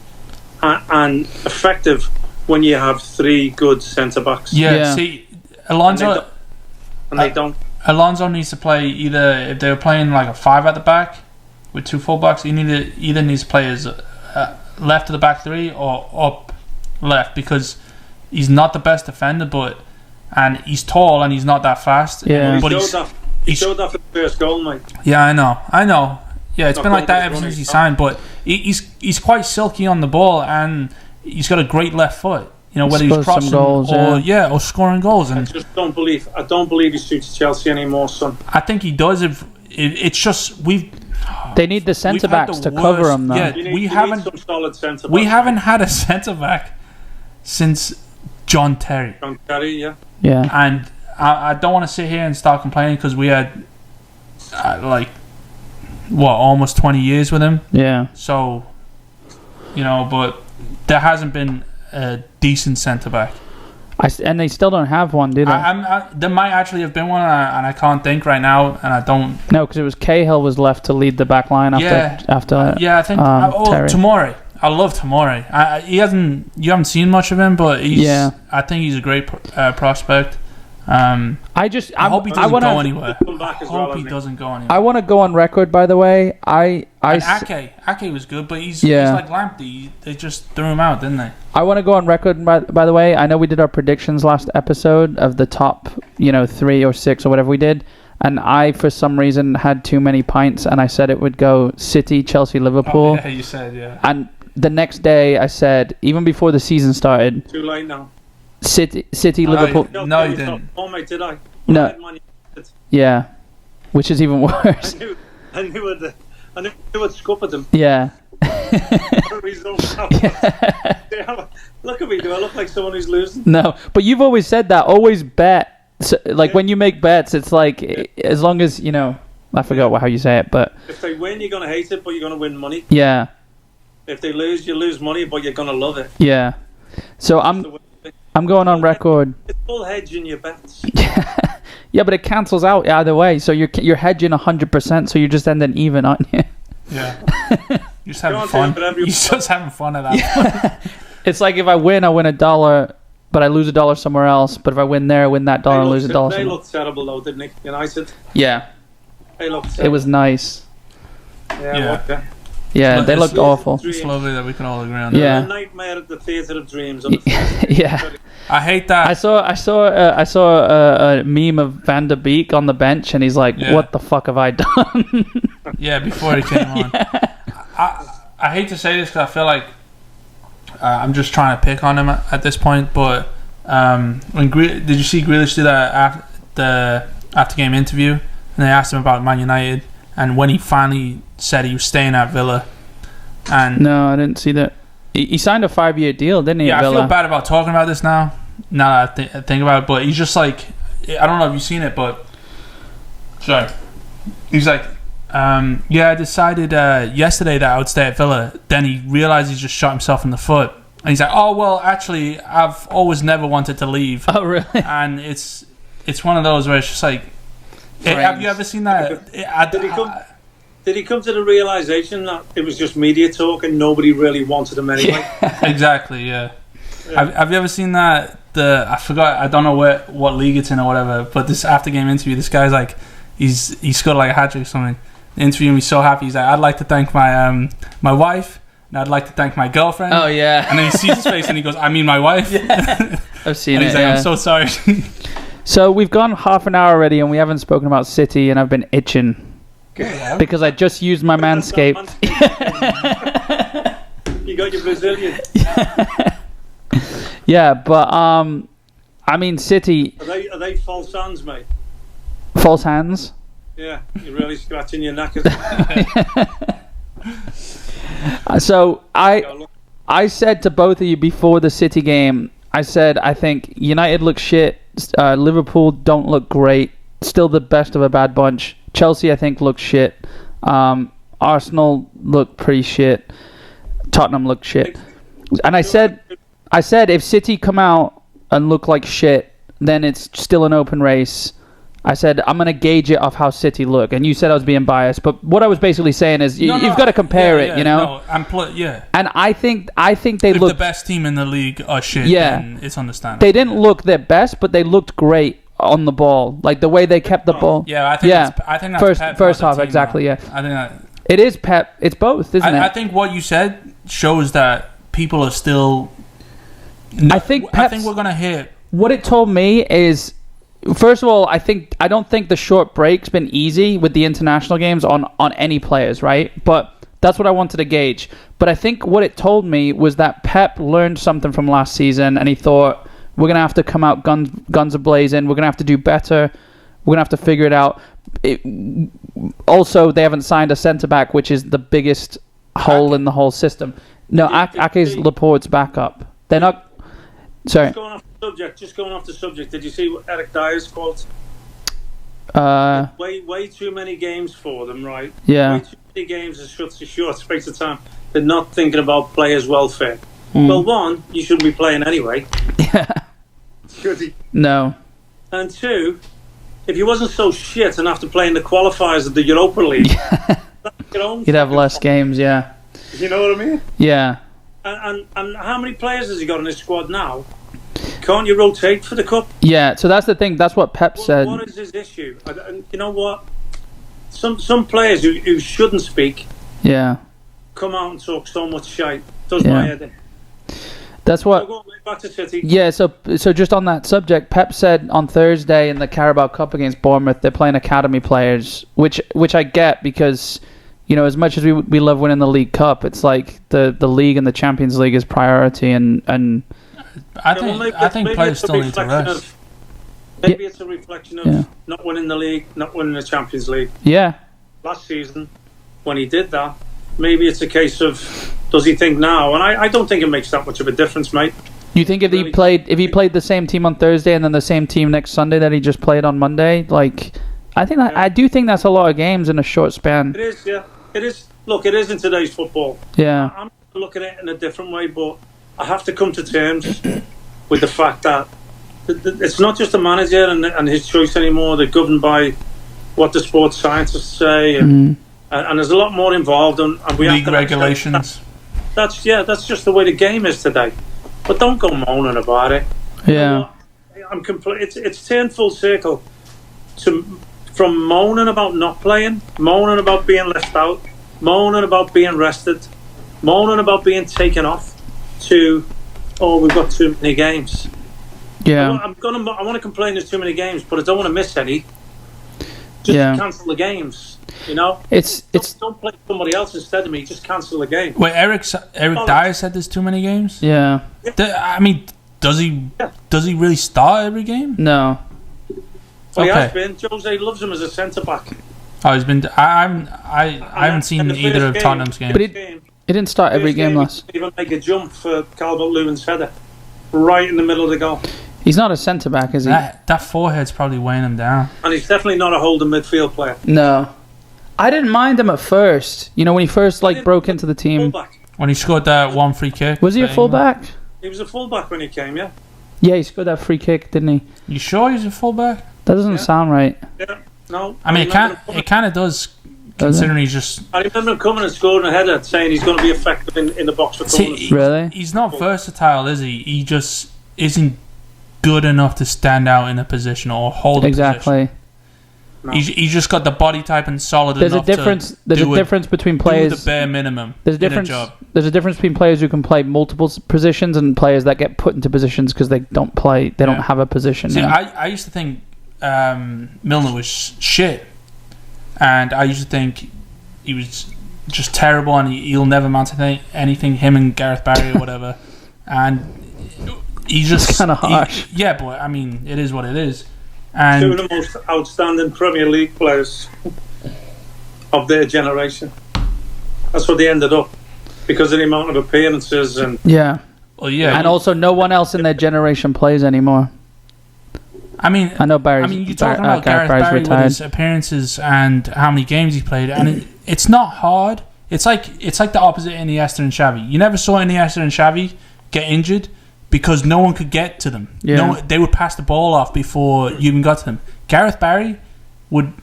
and effective when you have three good centre backs. Yeah. See, Alonso. And they don't. Alonso needs to play either if they were playing like a 5 at the back with 2 fullbacks. He either needs to play as left of the back 3 or up left, because he's not the best defender, and he's tall and he's not that fast. Yeah, but he showed that for the first goal, mate. Yeah, I know. Yeah, it's been like that ever since he signed. But he's quite silky on the ball, and he's got a great left foot. You know, whether he's crossing goals, or scoring goals. And I just don't believe he suits Chelsea anymore, son. I think he does. If it's just they need the centre backs to cover him, though. Yeah, we haven't had a centre back since John Terry. John Terry, yeah. Yeah. And I don't want to sit here and start complaining, because we had almost 20 years with him. Yeah. So, but there hasn't been a decent centre back. And they still don't have one, do they? There might actually have been one, and I can't think right now, and I don't. No, because it was Cahill was left to lead the back line after. Yeah, I think. Tomori. I love Tomori. You haven't seen much of him, but I think he's a great prospect. I hope he doesn't go anywhere. I want to go on record, by the way. Ake was good, but he's like Lamptey. They just threw him out, didn't they? I want to go on record, by the way. I know we did our predictions last episode of the top, 3 or 6 or whatever we did, and I, for some reason, had too many pints, and I said it would go City, Chelsea, Liverpool. Oh, yeah, you said, yeah. And the next day, I said, even before the season started, too late now. City, Liverpool. No, you didn't. Oh, mate, did I? No. Yeah, which is even worse. I knew I'd scuppered them. Yeah. Look at me, do I look like someone who's losing? No, but you've always said that. Always bet. So, when you make bets, it's like, as long as, I forgot how you say it, but... If they win, you're going to hate it, but you're going to win money. Yeah. If they lose, you lose money, but you're going to love it. Yeah. So I'm going on record. It's all hedging your bets. Yeah, but it cancels out either way. So you're hedging 100%, so you're just ending even, aren't you? Yeah. You're just having fun. You're just having fun at that point. It's like if I win $1, but I lose $1 somewhere else. But if I win there, I win that dollar and lose $1. They looked terrible though, didn't they? United. Yeah. They looked terrible. It was nice. Yeah. Yeah, they looked awful. It's lovely that we can all agree on that. Yeah. A nightmare at the theatre of dreams. Yeah. I hate that. I saw a meme of Van de Beek on the bench, and he's like, "What the fuck have I done?" Yeah, before he came on. I hate to say this because I feel like I'm just trying to pick on him at this point, but did you see Grealish do that after game interview? And they asked him about Man United, and when he finally said he was staying at Villa, and no, I didn't see that. He signed a 5-year deal, didn't he? Yeah, at Villa? I feel bad about talking about this now. Now that I think about it, but he's just like, I don't know if you've seen it, but Sorry. He's like, I decided yesterday that I would stay at Villa. Then he realized he's just shot himself in the foot. And he's like, oh, well, actually, I've always never wanted to leave. Oh, really? And it's one of those where it's just like, have you ever seen that? Did he come to the realization that it was just media talk and nobody really wanted him anyway? Exactly, yeah. Have you ever seen that? I forgot, I don't know what league it's in or whatever, but this after game interview, this guy's like, he scored like a hat trick or something. The interview, he's so happy. He's like, I'd like to thank my my wife, and I'd like to thank my girlfriend. Oh, yeah. And then he sees his face and he goes, I mean my wife. Yeah. I've seen and it. He's like, I'm so sorry. So we've gone half an hour already and we haven't spoken about City, and I've been itching. Because I just used my Manscaped. You got your Brazillian. Yeah, but I mean, City. Are they false hands, mate? False hands? Yeah, you're really scratching your neck. So I said to both of you before the City game, I said I think United look shit, Liverpool don't look great, still the best of a bad bunch. Chelsea I think look shit, Arsenal look pretty shit, Tottenham look shit. And I said if City come out and look like shit, then it's still an open race. I said I'm going to gauge it off how City look. And you said I was being biased. But what I was basically saying is you've got to compare it, you know? No, And I think they if look... the best team in the league are shit, yeah, then it's understandable. They didn't look their best, but they looked great on the ball. Like the way they kept the ball. Yeah, I think that's Pep, first half, team, exactly, though. yeah. I think that... It is Pep. It's both, isn't it? I think what you said shows that people are still... I think we're going to hit... What it told me is... First of all, I don't think the short break's been easy with the international games on any players, right? But that's what I wanted to gauge. But I think what it told me was that Pep learned something from last season, and he thought we're gonna have to come out guns a blazing. We're gonna have to do better. We're gonna have to figure it out. Also, they haven't signed a centre back, which is the biggest hole in the whole system. No, Ake's Laporte's backup. They're not. Sorry. Just going off the subject, did you see what Eric Dyer's quote? Way too many games for them, right? Yeah. Way too many games in such a short space of time. They're not thinking about players' welfare. Well, one, you shouldn't be playing anyway. Yeah. Should he? No. And two, if you wasn't so shit and have to play in the qualifiers of the Europa League, you'd have less games, yeah. You know what I mean? Yeah. And how many players has he got in his squad now? Can't you rotate for the cup? Yeah, so that's the thing. That's what Pep said. What is his issue? And you know what? Some players who shouldn't speak, come out and talk so much shite. Does my head in. That's what. So go on, back to City. Yeah, so just on that subject, Pep said on Thursday in the Carabao Cup against Bournemouth, they're playing academy players, which I get because, you know, as much as we love winning the League Cup, it's like the league and the Champions League is priority and. I think players still need to rest. Maybe it's a reflection of not winning the league, not winning the Champions League. Yeah. Last season, when he did that, maybe it's a case of does he think now? And I don't think it makes that much of a difference, mate. You think if he played the same team on Thursday and then the same team next Sunday that he just played on Monday, like I do think that's a lot of games in a short span. It is, yeah. It is. Look, it is in today's football. Yeah. I'm looking at it in a different way, but I have to come to terms with the fact that it's not just the manager and his choice anymore. They're governed by what the sports scientists say, and there's a lot more involved. And we league have to regulations. That's just the way the game is today. But don't go moaning about it. Yeah, I'm complete. It's turned full circle from moaning about not playing, moaning about being left out, moaning about being rested, moaning about being taken off, to we've got too many games. Yeah. I want to complain there's too many games, but I don't want to miss any. Just cancel the games. You know, don't play somebody else instead of me. Just cancel the game. Wait, Eric Dyer said there's too many games. Yeah. I mean, does he really start every game? No. Well, he has been. Jose loves him as a centre back. Oh, he's been. I haven't seen either of Tottenham's games. But he didn't start every game last. He didn't even make a jump for Calvert-Lewin's header, right in the middle of the goal. He's not a centre back, is he? That forehead's probably weighing him down. And he's definitely not a holding midfield player. No. I didn't mind him at first. You know, when he first broke into the team. Fullback. When he scored that one free kick. Was he a fullback? He was a fullback when he came, yeah. Yeah, he scored that free kick, didn't he? You sure he's a fullback? That doesn't sound right. Yeah, no. I mean, it kind of does, considering he's just... I remember him coming and scoring a header, saying he's going to be effective in the box for corners. Really? He's not versatile, is he? He just isn't good enough to stand out in a position or hold a position. Exactly. No. He's just got the body type and solid There's enough a difference. to There's a difference between players. do the bare minimum. There's a difference. In a job. There's a difference between players who can play multiple positions and players that get put into positions because they don't play. They don't have a position. See, you know? I used to think Milner was shit, and I used to think he was just terrible, and he'll never amount to anything. Him and Gareth Barry or whatever, and he just kind of harsh. Yeah, but I mean, it is what it is. And two of the most outstanding Premier League players of their generation. That's what they ended up because of the amount of appearances and and also no one else in their generation plays anymore. I mean, I know Barry's. I mean, you're talking about Gareth Barry's Barry retired. with his appearances and how many games he played, and it's not hard. It's like the opposite in Iniesta and Xavi. You never saw Iniesta and Xavi get injured because no one could get to them. Yeah. They would pass the ball off before you even got to them. Gareth Barry would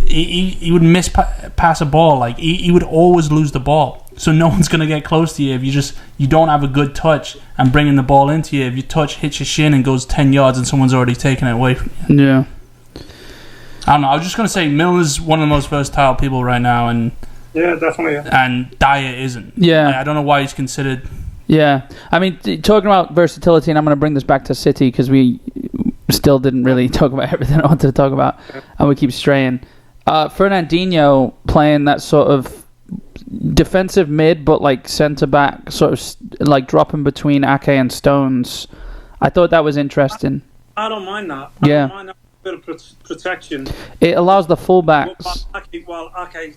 miss pass a ball. Like he would always lose the ball. So no one's gonna get close to you if you don't have a good touch and bringing the ball into you. If your touch hits your shin and goes 10 yards and someone's already taken it away from you. Yeah. I don't know. I was just gonna say Milner's one of the most versatile people right now, and yeah, definitely. Yeah. And Dyer isn't. Yeah. I don't know why he's considered. Yeah, I mean, talking about versatility, and I'm going to bring this back to City because we still didn't really talk about everything I wanted to talk about, and we keep straying. Fernandinho playing that sort of defensive mid, but like centre back, sort of like dropping between Ake and Stones. I thought that was interesting. I don't mind that. I Yeah. don't mind that bit of protection. It allows the fullbacks. While Ake,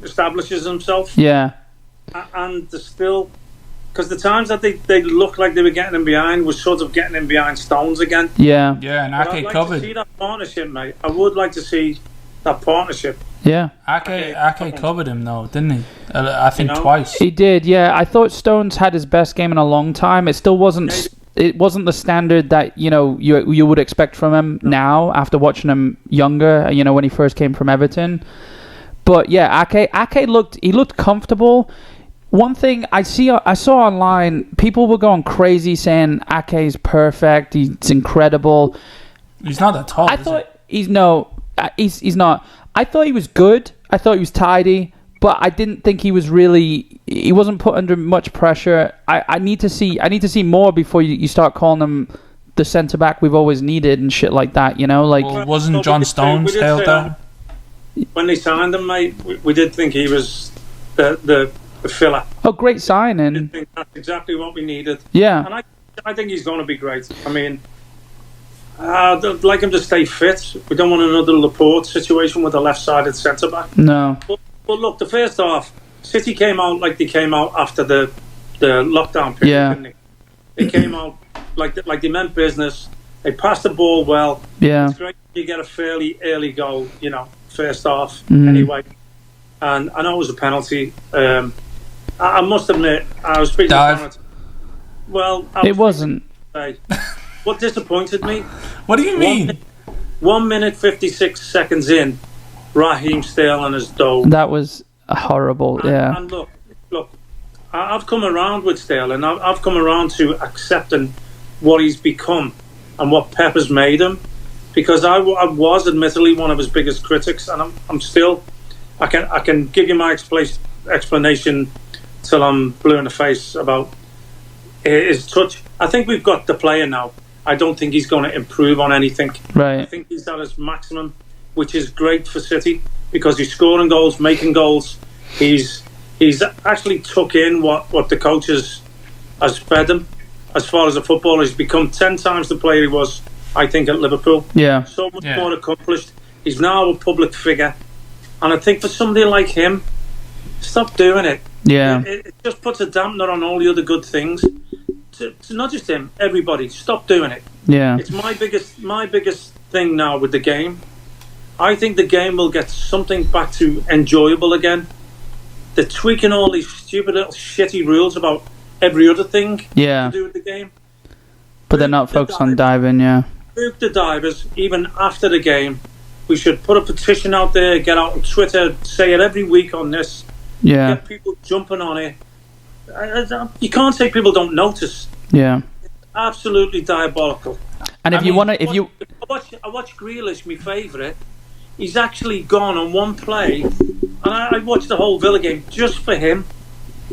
establishes himself. Yeah. And there's still... Because the times that they looked like they were getting him behind was sort of getting him behind Stones again. Yeah. Yeah, and I'd Ake like covered. to see that partnership, mate. I would like to see that partnership. Yeah. Ake covered him though, didn't he? I think twice. He did. Yeah. I thought Stones had his best game in a long time. It still wasn't. It wasn't the standard that you would expect from him now after watching him younger. When he first came from Everton. But yeah, Ake looked comfortable. One thing I saw online, people were going crazy saying Ake's perfect. He's incredible. He's not that tall. I thought he's not. I thought he was good. I thought he was tidy, but I didn't think he was really. He wasn't put under much pressure. I need to see more before you start calling him the centre back we've always needed and shit like that. Well, wasn't John Stones hailed down? When they signed him, mate, we did think he was the filler. Oh, great signing! I think that's exactly what we needed. Yeah, and I think he's going to be great. I mean, I'd like him to stay fit. We don't want another Laporte situation with a left-sided centre back. No. But look, the first half, City came out like they came out after the lockdown period. Yeah. Didn't they? They came out like they meant business. They passed the ball well. Yeah. It's great you get a fairly early goal. First half Mm-hmm. anyway. And I know it was a penalty. I must admit, I was speaking Dive. to Well, It wasn't. What disappointed me? What do you mean? 1 minute 56 seconds in, Raheem Sterling has dove. That was horrible. Yeah. And look, I've come around with Sterling. I've come around to accepting what he's become and what Pep has made him. Because I was admittedly one of his biggest critics, and I'm still. I can give you my explanation till I'm blue in the face about his touch. I think we've got the player now. I don't think he's going to improve on anything. Right. I think he's at his maximum, which is great for City because he's scoring goals, making goals. He's actually took in what the coach has fed him as far as a footballer. He's become 10 times the player he was, I think, at Liverpool. Yeah. So much more accomplished. He's now a public figure. And I think for somebody like him, stop doing it. Yeah. It just puts a dampener on all the other good things. to not just him, everybody, stop doing it. Yeah. It's my biggest thing now with the game. I think the game will get something back to enjoyable again. They're tweaking all these stupid little shitty rules about every other thing to do with the game. But they're not focused on diving, Group the divers, even after the game. We should put a petition out there, get out on Twitter, say it every week on this. Yeah. Get people jumping on it. You can't say people don't notice. Yeah. It's absolutely diabolical. And if I watch Grealish, my favourite. He's actually gone on one play, and I watched the whole Villa game just for him.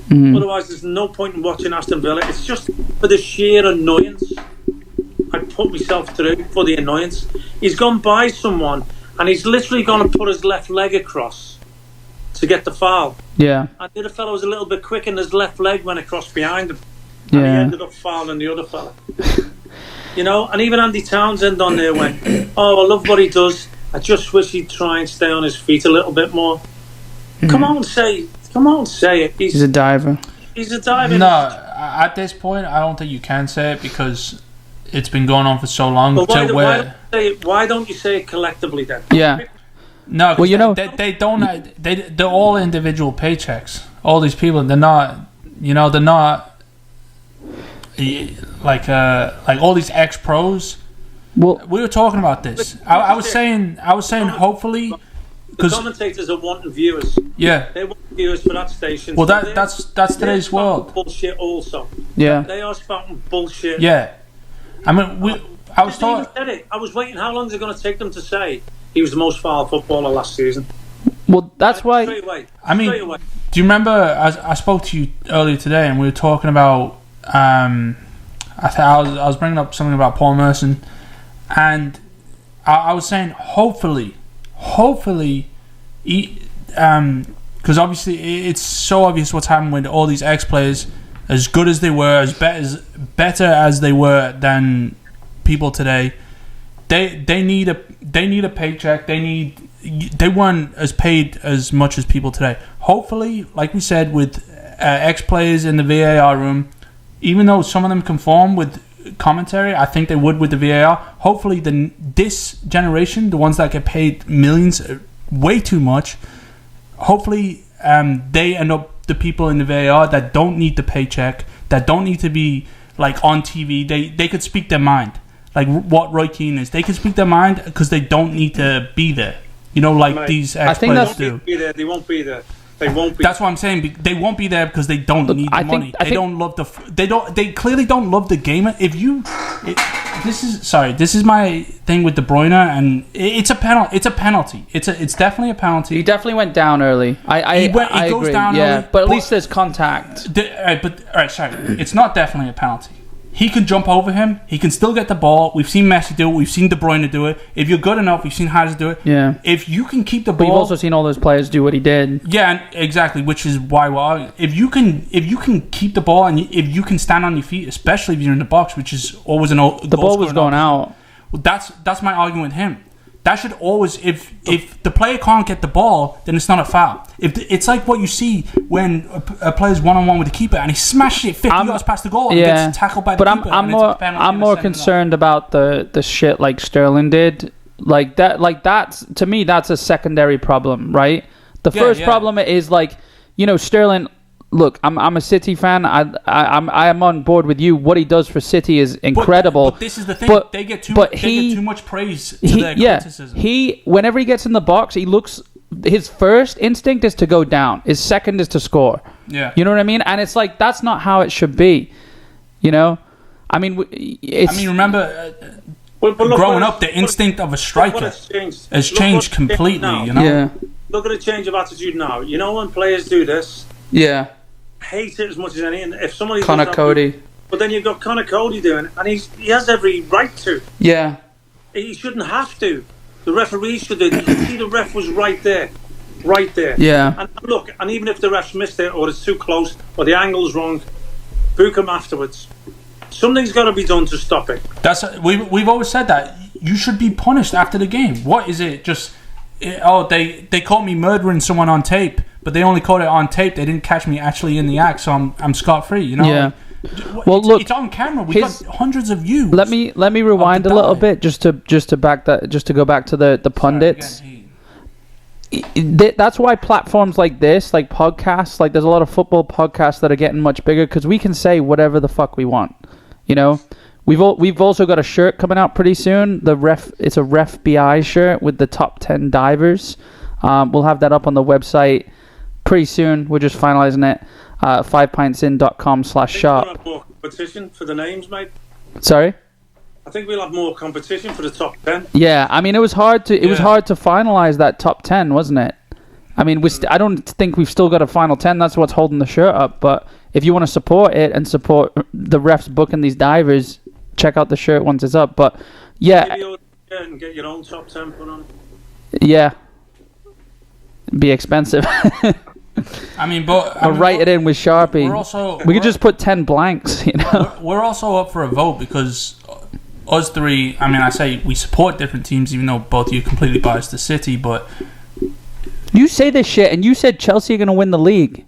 Mm-hmm. Otherwise, there's no point in watching Aston Villa. It's just for the sheer annoyance. I put myself through for the annoyance. He's gone by someone, and he's literally going to put his left leg across to get the foul. Yeah. And the other fellow was a little bit quick, and his left leg went across behind him. And he ended up fouling the other fella. And even Andy Townsend on there went, "Oh, I love what he does. I just wish he'd try and stay on his feet a little bit more." Mm-hmm. Come on, say it. He's a diver. He's a diver. No, at this point, I don't think you can say it because it's been going on for so long. But why don't you say it collectively then? Yeah. No, well, they don't. They're all individual paychecks. All these people, they're not. They're not like all these ex-pros. Well, we were talking about this. I was saying, hopefully, the commentators are wanting viewers. Yeah, they want viewers for that station. Well, that's today's world. Bullshit, also. Yeah, they are spouting bullshit. Yeah, I mean, I was talking. I was waiting. How long is it going to take them to say he was the most foul footballer last season? Well, that's why. Straight away. Do you remember? I spoke to you earlier today, and we were talking about. I was bringing up something about Paul Merson. And I was saying, hopefully, because obviously it's so obvious what's happened with all these ex-players, as good as they were, as better as they were than people today. They need a paycheck. They weren't as paid as much as people today. Hopefully, like we said, with ex-players in the VAR room, even though some of them conform with commentary, I think they would with the VAR. Hopefully, this generation, the ones that get paid millions, way too much, hopefully they end up the people in the VAR that don't need the paycheck, that don't need to be like on TV. They could speak their mind, like what Roy Keane is. They could speak their mind because they don't need to be there. These ex-players do. They won't be there. They won't be. That's what I'm saying. They won't be there because they don't need the money. They clearly don't love the game. This is my thing with De Bruyne, and it's a penalty. It's a penalty. It's definitely a penalty. He definitely went down early. I goes agree. Down early, but at least there's contact. It's not definitely a penalty. He can jump over him. He can still get the ball. We've seen Messi do it. We've seen De Bruyne do it. If you're good enough, we've seen Hazard do it. Yeah. If you can keep the ball, but you've also seen all those players do what he did. Yeah, exactly. Which is why we're arguing. If you can keep the ball and if you can stand on your feet, especially if you're in the box, which is always the ball was going out. Well, that's my argument with him. That should always, if the player can't get the ball, then it's not a foul. It's like what you see when a player's one-on-one with the keeper and he smashes it 50 yards past the goal and gets tackled by the keeper. But I'm more concerned about the shit like Sterling did. That's to me that's a secondary problem, right? The first problem is Sterling. Look, I'm a City fan. I am on board with you. What he does for City is incredible. But this is the thing. They get too much praise to their criticism. Whenever he gets in the box, his first instinct is to go down. His second is to score. Yeah. You know what I mean? And it's like that's not how it should be. Remember growing up, the instinct of a striker has changed completely. Yeah. Look at the change of attitude now. When players do this. Yeah. Hate it as much as any. And if somebody Connor Cody. But then you've got Connor Cody doing it, and he has every right to. Yeah. He shouldn't have to. The referee should do it. You can see the ref was right there. Yeah. And look, and even if the ref's missed it, or it's too close, or the angle's wrong, book him afterwards. Something's got to be done to stop it. We've always said that. You should be punished after the game. What is it? Just... they caught me murdering someone on tape, but they only caught it on tape. They didn't catch me actually in the act, so I'm scot-free. Yeah. Well, look, it's on camera. We got hundreds of views. Let me rewind a little bit just to go back to the pundits. That's why platforms like this, like podcasts, like there's a lot of football podcasts that are getting much bigger because we can say whatever the fuck we want. You know, we've also got a shirt coming out pretty soon. It's a Ref BI shirt with the top 10 divers. We'll have that up on the website pretty soon. We're just finalizing it. 5pintsin.com/shop. We'll have more competition for the names, mate. Sorry? I think we'll have more competition for the top 10. Yeah, I mean, it was hard to finalize that top 10, wasn't it? I mean, I don't think we've still got a final 10. That's what's holding the shirt up. But if you want to support it and support the refs booking these divers, check out the shirt once it's up. But yeah, maybe you'll and get your own top 10 put on. Yeah, be expensive. I mean, but I'll write it in with Sharpie. We could just put 10 blanks, you know. We're also up for a vote because us three. I mean, I say we support different teams, even though both of you are completely biased to City. But you say this shit, and you said Chelsea are going to win the league.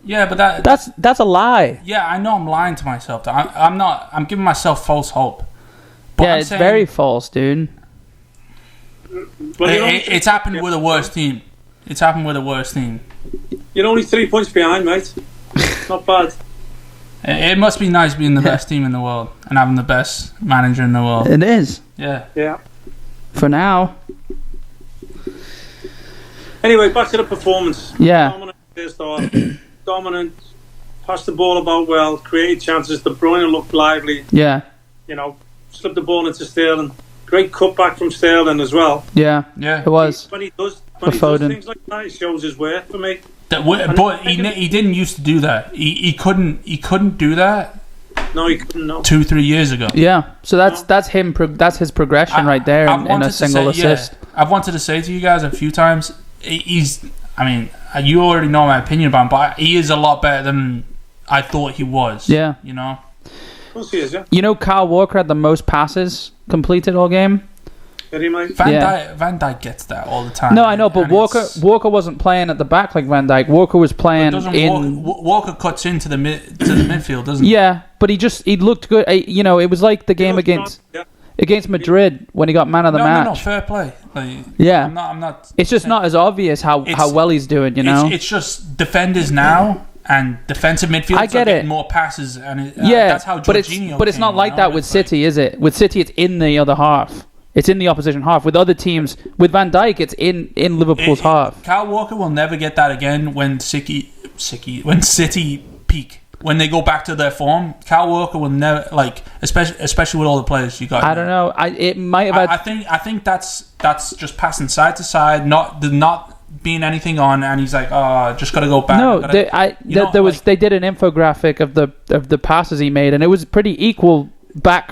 Yeah, but that's a lie. Yeah, I know I'm lying to myself. I'm not. I'm giving myself false hope. But yeah, it's very false, dude. It's happened with a worse team. It's happened with a worse team. You're only 3 points behind, mate. Not bad. It must be nice being the best team in the world and having the best manager in the world. It is. Yeah. Yeah. For now. Anyway, back to the performance. Yeah. Dominant first half. Dominant. Passed the ball about well. Created chances. De Bruyne looked lively. Yeah. You know, slipped the ball into Sterling. Great cutback from Sterling as well. Yeah. It was. When he does things like that, it shows his worth for me. But he didn't used to do that. He couldn't do that. No, he couldn't. No. 2-3 years ago. Yeah. So that's him. That's his progression right there in a single assist. Yeah, I've wanted to say to you guys a few times. I mean, you already know my opinion about him, but he is a lot better than I thought he was. Yeah. You know. Of course he is. Yeah. You know, Kyle Walker had the most passes completed all game. Van Dijk gets that all the time. No, I know, but Walker wasn't playing at the back like Van Dijk. Walker was playing in. Walker cuts into the midfield, doesn't he? Yeah, but he looked good. You know, it was like the game against Madrid when he got man of the match. No, fair play. Yeah, I'm not. It's just not as obvious how well he's doing. You know, it's just defenders now. And defensive midfielders are getting more passes, and that's how Jorginho but it's not like that with City, is it? With City, it's in the other half. It's in the opposition half. With other teams, with Van Dijk, it's in Liverpool's half. Kyle Walker will never get that again when City peak. When they go back to their form, Kyle Walker will never, like, especially with all the players you got. I don't know. It might have. I think that's just passing side to side, not being anything on, and he's like, just gotta go back. No, they did an infographic of the passes he made, and it was pretty equal back,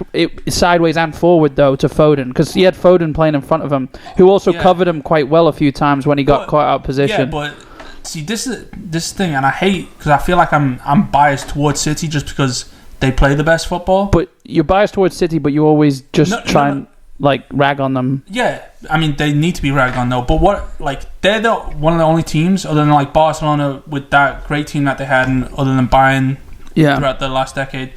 sideways and forward though to Foden, because he had Foden playing in front of him, who also covered him quite well a few times when he got caught out of position. Yeah, but see, this thing, and I hate because I feel like I'm biased towards City just because they play the best football. But you're biased towards City, but you always just try and like rag on them. Yeah, I mean they need to be ragged on though. But they're one of the only teams other than like Barcelona with that great team that they had, and other than Bayern throughout the last decade,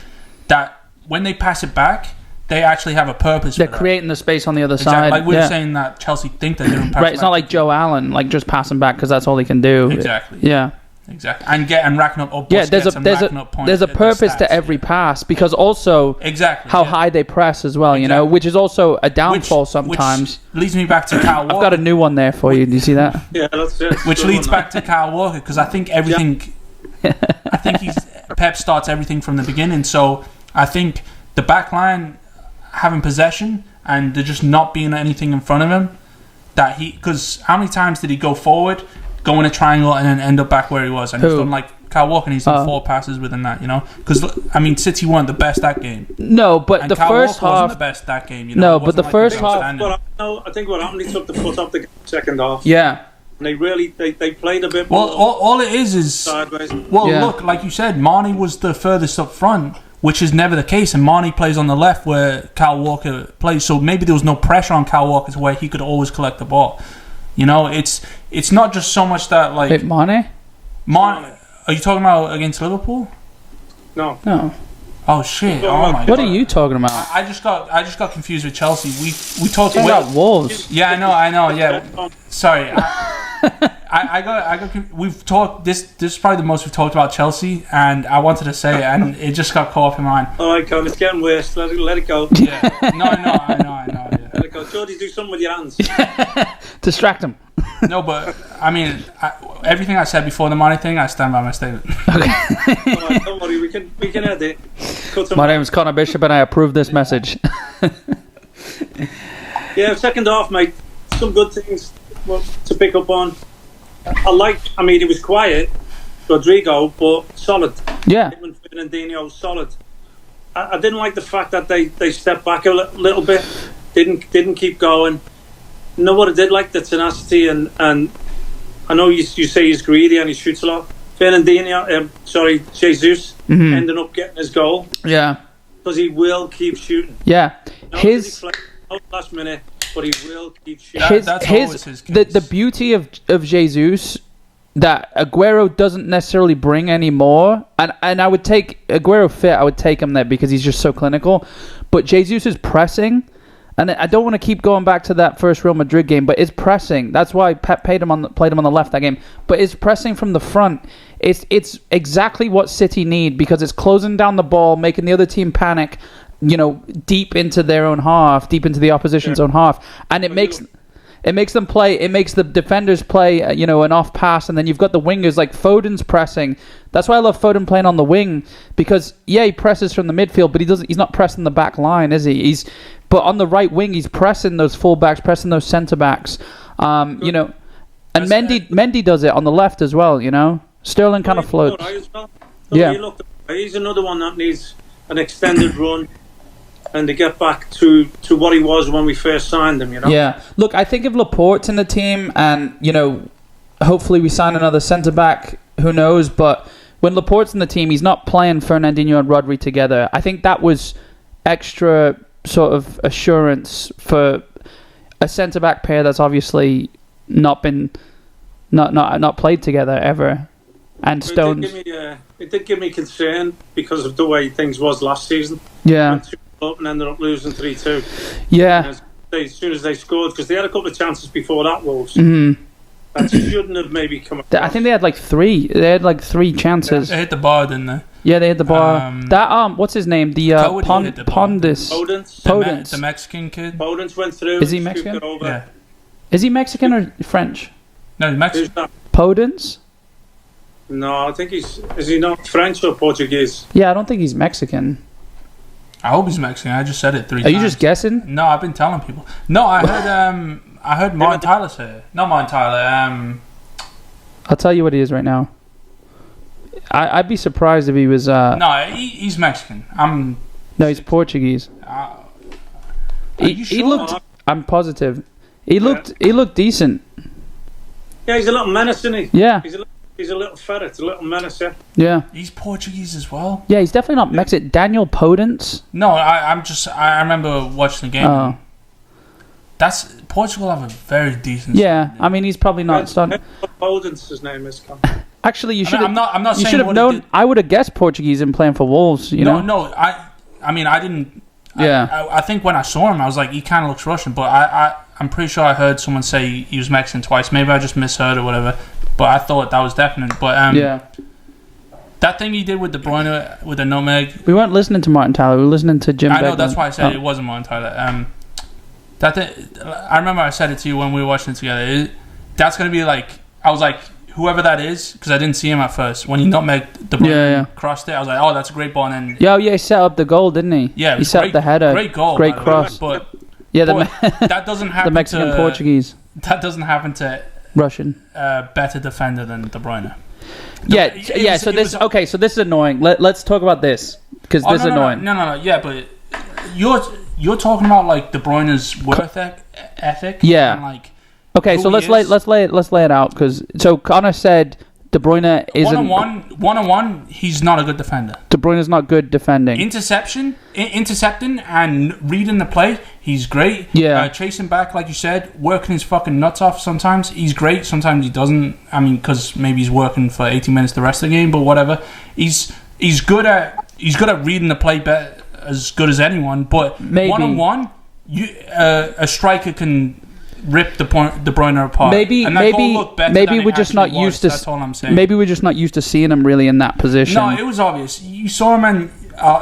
that when they pass it back, they actually have a purpose. They're creating the space on the other side. Like we were saying that Chelsea think they're doing pass right. It's not like Joe Allen, like just passing back because that's all he can do. Exactly. Yeah. Exactly, and racking up. Yeah, there's a purpose to every pass, because also how high they press as well. You know, which is also a downfall sometimes. Which leads me back to Kyle Walker. I've got a new one there for you. Do you see that? Yeah, that's it. Which leads back to Kyle Walker, because I think everything. I think Pep starts everything from the beginning. So I think the back line having possession and there just not being anything in front of him, because how many times did he go forward, go in a triangle, and then end up back where he was? And he's done like Kyle Walker, and he's done 4 passes within that, you know? Because, I mean, City weren't the best that game. No, but and the Kyle first Walker half wasn't the best that game, you know? No, but the first half. I think what happened, he took the foot off the second half. Yeah. And they played a bit more. Well, all it is sideways. Well, look, like you said, Marnie was the furthest up front, which is never the case, and Marnie plays on the left where Kyle Walker plays. So maybe there was no pressure on Kyle Walker to where he could always collect the ball. You know, it's not just so much that like. Wait, Marnie? Are you talking about against Liverpool? No. Oh shit! Oh my god! What are you talking about? I just got confused with Chelsea. We talked about Wolves. Yeah, I know. Yeah, sorry. I got. We've talked. This is probably the most we've talked about Chelsea, and I wanted to say it, and it just got caught up in mine. All right, Con, it's getting worse. Let it go. Yeah. No, I know. Yeah. Let it go. Jordy, do something with your hands. Distract him. No, but I mean, everything I said before the money thing, I stand by my statement. Okay. All right, don't worry. We can edit. My name is Connor Bishop, and I approve this message. Yeah, second half, mate. Some good things to pick up on. I mean, it was quiet, Rodrigo, but solid. Yeah. Fernandinho, solid. I didn't like the fact that they stepped back a little bit, didn't keep going. You know what I did like? The tenacity, and I know you say he's greedy and he shoots a lot. Fernandinho, Jesus, ended up getting his goal. Yeah. Because he will keep shooting. Yeah. His last minute, but he will keep shooting. That's always his case. The beauty of Jesus that Aguero doesn't necessarily bring anymore, and I would take Aguero fit. I would take him there because he's just so clinical. But Jesus is pressing. And I don't want to keep going back to that first Real Madrid game, but it's pressing. That's why Pep played him on the left that game. But it's pressing from the front. It's exactly what City need because it's closing down the ball, making the other team panic, deep into their own half, deep into the opposition's own half, and it makes them play. It makes the defenders play, an off pass, and then you've got the wingers like Foden's pressing. That's why I love Foden playing on the wing because he presses from the midfield, but he's not pressing the back line, is he? But on the right wing, he's pressing those fullbacks, pressing those centre backs. And Mendy does it on the left as well. Sterling kind of floats. Yeah, he's another one that needs an extended run and to get back to what he was when we first signed him. Yeah. Look, I think if Laporte's in the team, and hopefully we sign another centre back. Who knows? But when Laporte's in the team, he's not playing Fernandinho and Rodri together. I think that was extra sort of assurance for a centre back pair that's obviously not played together ever. And Stones. It did give me concern because of the way things was last season. Yeah. Went 2-up and ended up losing 3-2. Yeah. As soon as they scored, because they had a couple of chances before that, Wolves. Mm-hmm. That shouldn't have maybe come across. I think they had like three. They had like three chances. They hit the bar, didn't they? Yeah, they hit the bar. What's his name? The Pondus. Podence. The Mexican kid. Podence went through. Is he Mexican? Yeah. Is he Mexican or French? No, he's Mexican. Podence? No, I think is he not French or Portuguese? Yeah, I don't think he's Mexican. I hope he's Mexican. I just said it 3 times. Are you just guessing? No, I've been telling people. No, I heard Martin Tyler say it. Not Martin Tyler. I'll tell you what he is right now. I'd be surprised if he was. No, he's Mexican. No, he's Portuguese. He looked. I'm positive. He looked decent. Yeah, he's a little menace, isn't he? Yeah. He's a little ferret, a little menacer. Yeah. He's Portuguese as well. Yeah, he's definitely not Mexican. Daniel Podence. No, I remember watching the game. Oh. Portugal have a very decent. Yeah, I mean he's probably not starting. Podence, his name is. Actually, you should. I'm not. You should have known. I would have guessed Portuguese in playing for Wolves. No. I mean, I didn't. Yeah. I think when I saw him, I was like, he kind of looks Russian, but I'm pretty sure I heard someone say he was Mexican twice. Maybe I just misheard or whatever. But I thought that was definite. But yeah. That thing he did with De Bruyne with the nutmeg. We weren't listening to Martin Tyler. We were listening to Jim. I know Beglin. that's why I said it wasn't Martin Tyler. That thing, I remember I said it to you when we were watching it together. That's gonna be like, I was like, whoever that is, because I didn't see him at first. When he nutmegged De Bruyne crossed it, I was like, oh, that's a great ball. And then he set up the goal, didn't he? Yeah, he set up the header. Great goal, great cross. But that doesn't happen. The Mexican to, Portuguese. That doesn't happen to Russian. Better defender than De Bruyne. So this is annoying. Let's talk about this because this is annoying. No. Yeah, but you're talking about like De Bruyne's work ethic. Yeah. And, like, okay, so let's lay it out because Connor said De Bruyne isn't one-on-one. He's not a good defender. De Bruyne is not good defending. Intercepting and reading the play, he's great. Yeah. Chasing back, like you said, working his fucking nuts off. Sometimes he's great. Sometimes he doesn't. I mean, because maybe he's working for 80 minutes the rest of the game, but whatever. He's good at he's good at reading the play better, as good as anyone. But Maybe. 1-on-1, a striker can rip De Bruyne apart. Maybe we're just not used to. That's all I'm saying. Maybe we're just not used to seeing him really in that position. No, it was obvious. You saw him and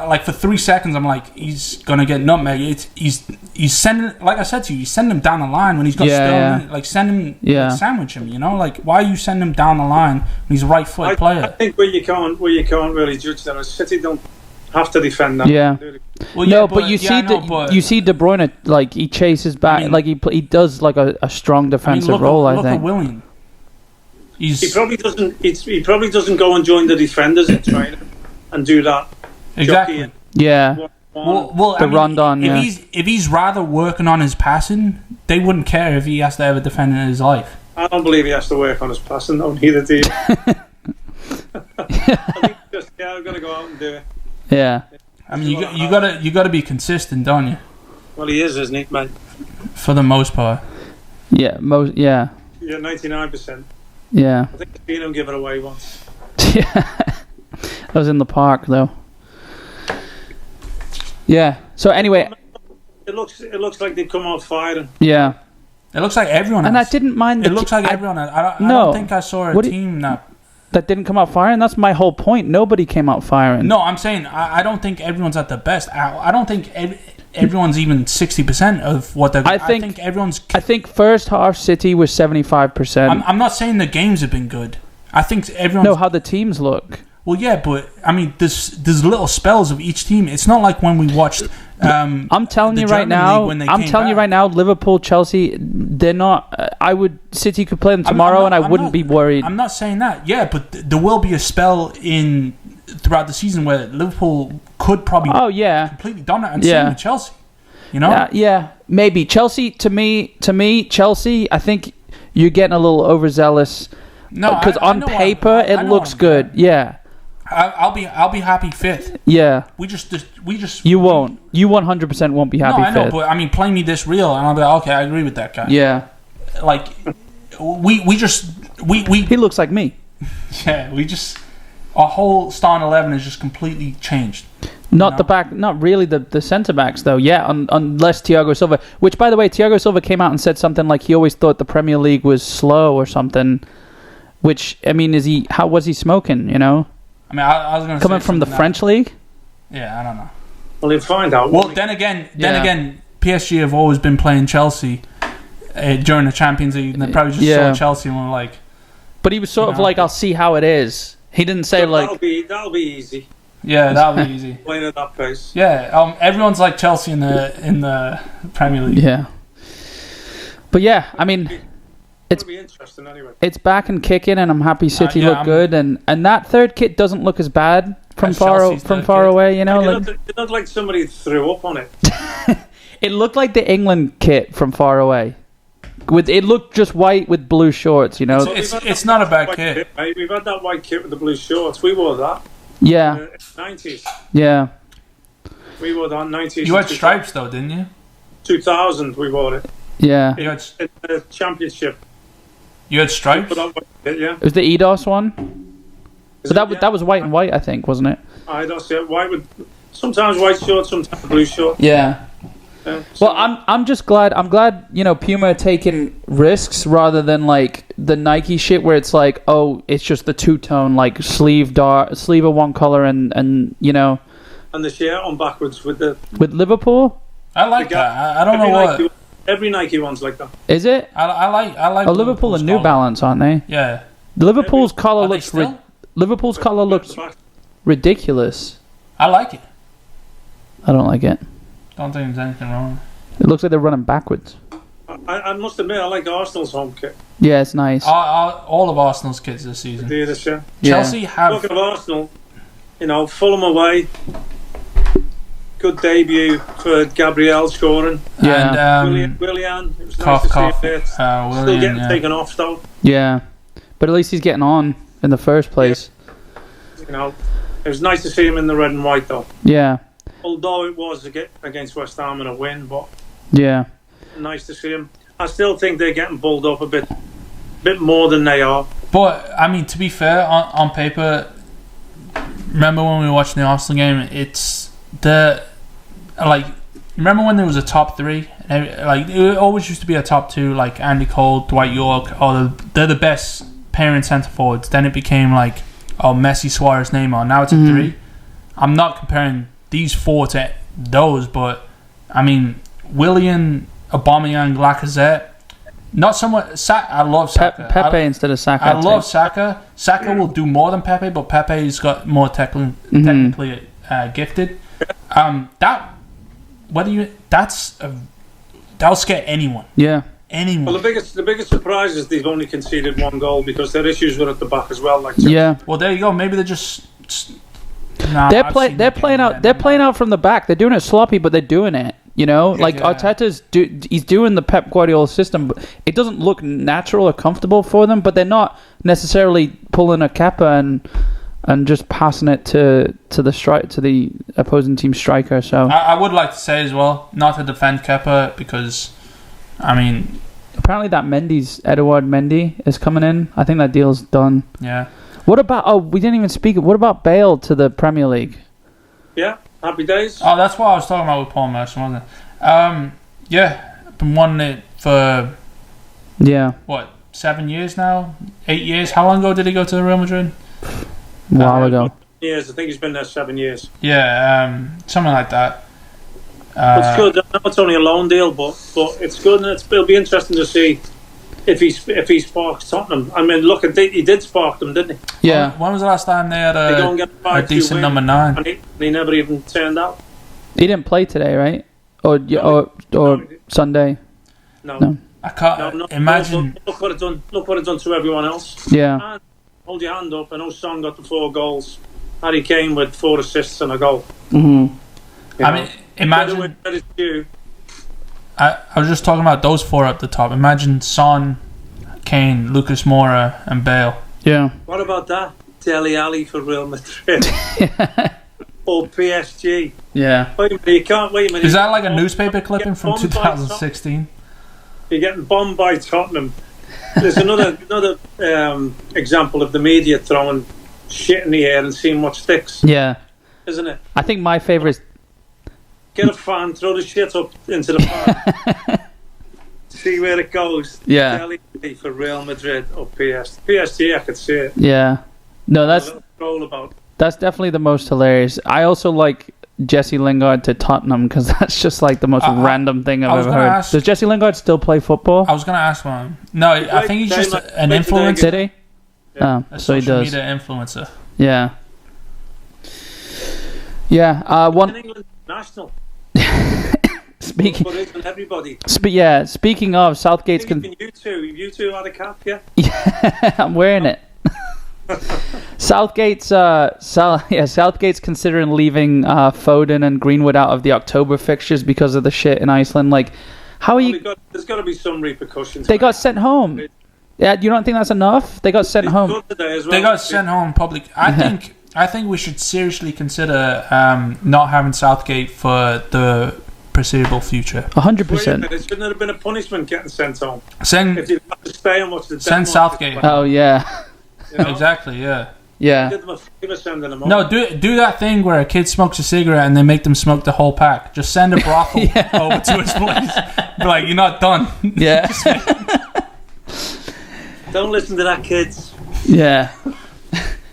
like for 3 seconds, I'm like, he's gonna get nutmeg. He's sending, like I said to you, he's sending him down the line when he's got like send him, like, sandwich him. You know, like why are you sending him down the line when he's a right foot player? I think where you can't really judge them is City don't have to defend that. Yeah. Well, no, but you see De Bruyne, like he chases back, like he does like a strong defensive role. I think. Look at Willian. He probably doesn't. He probably doesn't go and join the defenders in training and do that. Exactly. Yeah. Well, the Rondon. If he's rather working on his passing, they wouldn't care if he has to ever defend in his life. I don't believe he has to work on his passing. No, neither do you. I think just I'm gonna go out and do it. Yeah. I mean, you gotta be consistent, don't you? Well, he is, isn't he, mate? For the most part. Yeah. Yeah. Yeah, 99%. Yeah. I think I've seen him give it away once. Yeah. I was in the park though. Yeah. So anyway, it looks like they've come out firing. Yeah. It looks like everyone. And has. I didn't mind. It looks like everyone. I don't think I saw a team that didn't come out firing. That's my whole point. Nobody came out firing. No, I'm saying I don't think everyone's at the best. I don't think everyone's even 60% of what they're. I think everyone's. I think first half City was 75%. I'm not saying the games have been good. I think everyone. No, how the teams look. Well, yeah, but I mean, there's little spells of each team. It's not like when we watched. I'm telling you right now. Liverpool, Chelsea, they're not. City could play them tomorrow, and I wouldn't be worried. I'm not saying that. Yeah, but there will be a spell throughout the season where Liverpool could probably. Oh yeah. Completely dominate and same with Chelsea. You know. Yeah, maybe Chelsea. To me, Chelsea. I think you're getting a little overzealous. No, because on paper it looks good. Yeah. I'll be happy fifth. Yeah. We just. You won't. You 100% won't be happy fifth. No, I know, but I mean, play me this real, and I'll be like, okay, I agree with that guy. Yeah. Like, we. He looks like me. Yeah, our whole starting 11 is just completely changed. Not really the centre backs though. Yeah, unless Thiago Silva. Which, by the way, Thiago Silva came out and said something like he always thought the Premier League was slow or something. Which, I mean, how was he smoking? You know. I mean, I was going to coming from the French league. Yeah, I don't know. Well, you'll find out. Well, then again, PSG have always been playing Chelsea during the Champions League, and they probably just saw Chelsea and were like. But he was sort of like, "I'll see how it is." He didn't say that'll be easy. Yeah, that'll be easy. Playing at that pace. Yeah, everyone's like Chelsea in the Premier League. Yeah. But yeah, I mean. It's be interesting anyway. It's back and kicking, and I'm happy City look good, and that third kit doesn't look as bad from far away. You know, it looked like somebody threw up on it. It looked like the England kit from far away. It looked just white with blue shorts. You know, it's not a bad kit. Right? We've had that white kit with the blue shorts. We wore that. Yeah. 90s. Yeah. We wore that 90s. You had stripes though, didn't you? 2000, we wore it. Yeah. In the championship. You had stripes? Yeah. It was the EDOS one? But that was white and white, I think, wasn't it? EDOS, yeah. White with sometimes white shorts, sometimes blue shorts. Yeah. Well, I'm just glad. I'm glad Puma are taking risks rather than like the Nike shit where it's like, oh, it's just the two-tone like sleeve of one color and And the shirt on backwards with Liverpool. I like that. I don't know what. Every Nike one's like that. Is it? I like. Oh, Liverpool and New Balance, aren't they? Yeah. Liverpool's collar looks. Liverpool's collar looks ridiculous. I like it. I don't like it. Don't think there's anything wrong. It looks like they're running backwards. I must admit, I like Arsenal's home kit. Yeah, it's nice. All of Arsenal's kits this season. Chelsea have. Talking of Arsenal, Fulham away. Good debut for Gabriel scoring. Yeah. And Willian. It was nice to see him there. Still getting taken off though. Yeah. But at least he's getting on in the first place. Yeah. It was nice to see him in the red and white though. Yeah. Although it was against West Ham in a win, but yeah. Nice to see him. I still think they're getting bulled up a bit more than they are. But I mean, to be fair, on paper, remember when we were watching the Arsenal game? It's remember when there was a top three? Like it always used to be a top two, like Andy Cole, Dwight York. They're the best pairing centre forwards. Then it became like, Messi, Suarez, Neymar. Now it's a three. I'm not comparing these four to those, but I mean Willian, Aubameyang, Lacazette. Not somewhat. I love Saka. Pepe instead of Saka. I love Saka. Saka will do more than Pepe, but Pepe's got more technically gifted. That'll scare anyone. Yeah. Anyone. Well, the biggest surprise is they've only conceded one goal because their issues were at the back as well. Well, there you go. Maybe they're just. They're playing out from the back. They're doing it sloppy, but they're doing it. Arteta's he's doing the Pep Guardiola system, but it doesn't look natural or comfortable for them. But they're not necessarily pulling a Kepa and just passing it to the opposing team striker. So I would like to say as well, not to defend Kepa because, I mean, apparently that Edouard Mendy is coming in. I think that deal's done. Yeah. What about? We didn't even speak. What about Bale to the Premier League? Yeah. Happy days. Oh, that's what I was talking about with Paul Merson, wasn't it? Yeah, been wanting it for 7 years now, 8 years. How long ago did he go to Real Madrid? A while ago. Years. I think he's been there 7 years. Yeah, something like that. It's good. I know it's only a loan deal, but it's good, and it'll be interesting to see if he sparks Tottenham. I mean, look, he did spark them, didn't he? Yeah. When was the last time they had a decent number 9? And he never even turned out. He didn't play today, right? Or Sunday? No. I can't imagine. Look what it done to everyone else. Yeah. And hold your hand up. I know Son got the 4 goals. Harry Kane with 4 assists and a goal. Mm-hmm. I mean, imagine. I was just talking about those 4 up the top. Imagine Son, Kane, Lucas Moura, and Bale. Yeah. What about that? Dele Alli for Real Madrid. Or PSG. Yeah. Wait a minute, you can't wait a minute. Is that like a newspaper clipping from 2016? You're getting bombed by Tottenham. There's another example of the media throwing shit in the air and seeing what sticks. Yeah. Isn't it? I think my favourite. Get a fan, throw the shit up into the fan. See where it goes. Yeah. Dele for Real Madrid or PSG, I could see it. Yeah. No, that's definitely the most hilarious. I also like Jesse Lingard to Tottenham because that's just like the most random thing I've ever heard. Does Jesse Lingard still play football? I was going to ask one. No, I think he's just an influencer. Did he? Yeah. Oh, so he does. Social media influencer. Yeah. Yeah. In England, national. Speaking. But isn't everybody? Speaking of Southgate's. You two had a cap, yeah. Yeah, I'm wearing it. Southgate's considering leaving Foden and Greenwood out of the October fixtures because of the shit in Iceland. Like, how are you? There's got to be some repercussions. They got sent home. Yeah, you don't think that's enough? They got sent home. They got sent home public. I think we should seriously consider not having Southgate for the foreseeable future. 100%. It shouldn't have been a punishment getting sent home. If you have to stay and watch the send Southgate. Oh yeah. You know? Exactly. Yeah. Yeah. Give them a favour sending them home. No, do that thing where a kid smokes a cigarette and they make them smoke the whole pack. Just send a brothel over to his place. Be like, you're not done. Yeah. Don't listen to that, kids. Yeah.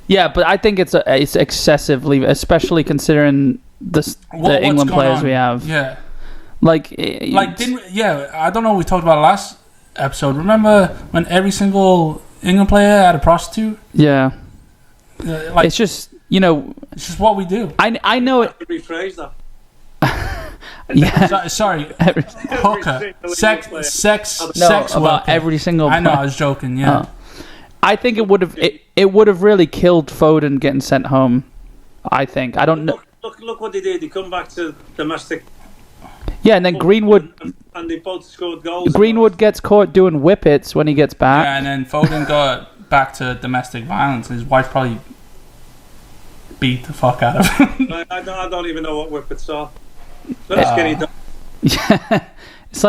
Yeah, but I think it's excessively, especially considering the England players we have. Yeah. I don't know. We talked about it last episode. Remember when every single England player had a prostitute? Yeah. It's just it's just what we do. I know it. Rephrase that. Yeah. Sorry. Hooker. Sex about worker. every single. I know. I was joking. Yeah. I think it would have really killed Foden getting sent home. I think. I don't know. Look what they did. They come back to domestic. Yeah, and then Greenwood. And they both scored goals. Greenwood gets caught doing whippets when he gets back. Yeah, and then Foden got back to domestic violence. His wife probably beat the fuck out of him. I don't even know what whippets are. Let's get it done. Yeah, it's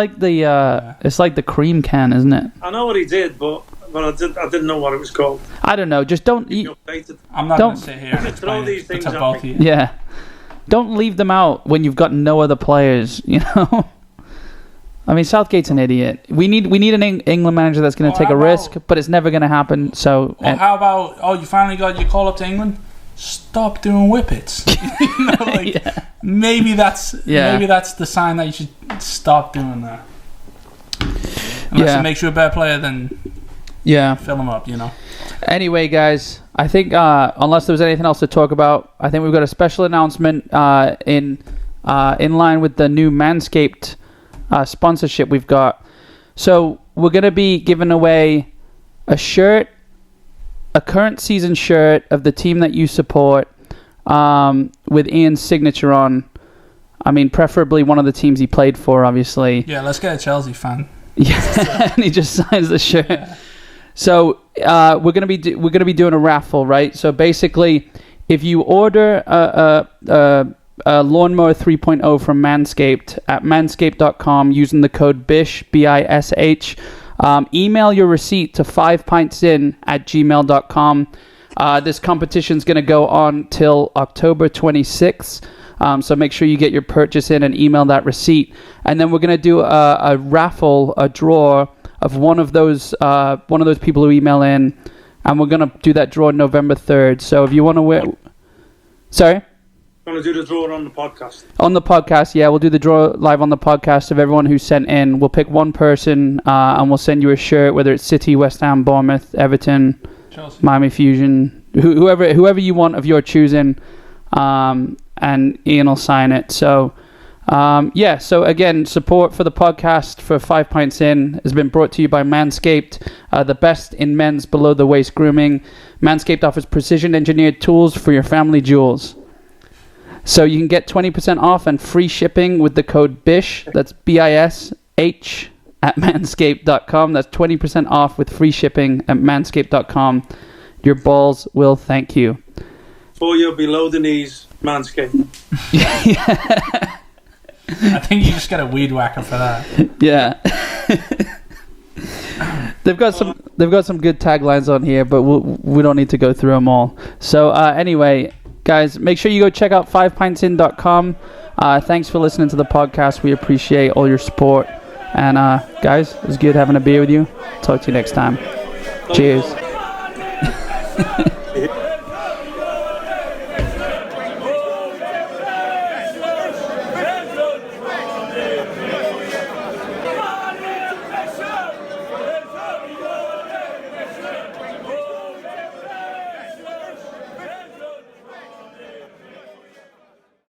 like the cream can, isn't it? I know what he did, but Well, I didn't know what it was called. I don't know. Just don't eat. I'm not going to sit here and throw explain these it things to at both of me. you. Yeah. Don't leave them out when you've got no other players, you know? I mean, Southgate's an idiot. We need an England manager that's going to take a risk, but it's never going to happen. So, Well, how about, you finally got your call up to England? Stop doing whippets. You know, like, yeah. maybe that's the sign that you should stop doing that. Unless it makes you a better player, then fill them up, you know. Anyway, guys, I think unless there was anything else to talk about, I think we've got a special announcement in line with the new Manscaped sponsorship we've got. So we're going to be giving away a shirt, a current season shirt of the team that you support, with Ian's signature on. I mean, preferably one of the teams he played for, obviously. Yeah, let's get a Chelsea fan. Yeah, and he just signs the shirt. Yeah. So we're gonna be doing a raffle, right? So basically, if you order a lawnmower 3.0 from Manscaped at manscaped.com using the code BISH, BISH, email your receipt to 5pintsin@gmail.com. This competition's going to go on till October 26th. So make sure you get your purchase in and email that receipt. And then we're going to do a raffle, a draw of one of those people who email in. And we're going to do that draw November 3rd. So if you want to wear... Sorry? Going to do the draw on the podcast. On the podcast, yeah. We'll do the draw live on the podcast of everyone who sent in. We'll pick one person and we'll send you a shirt, whether it's City, West Ham, Bournemouth, Everton, Chelsea, Miami Fusion, whoever you want of your choosing, and Ian will sign it. So, so again, support for the podcast for 5 Pints In has been brought to you by Manscaped, the best in men's below-the-waist grooming. Manscaped offers precision-engineered tools for your family jewels. So you can get 20% off and free shipping with the code BISH, that's BISH, at manscaped.com. That's 20% off with free shipping at manscaped.com. Your balls will thank you. For your below the knees Manscaped. Yeah. I think you just get a weed whacker for that. Yeah. They've got some good taglines on here, but we don't need to go through them all. So anyway, guys, make sure you go check out 5pintsin.com. Thanks for listening to the podcast. We appreciate all your support. And guys, it was good having a beer with you. Talk to you next time. Cheers.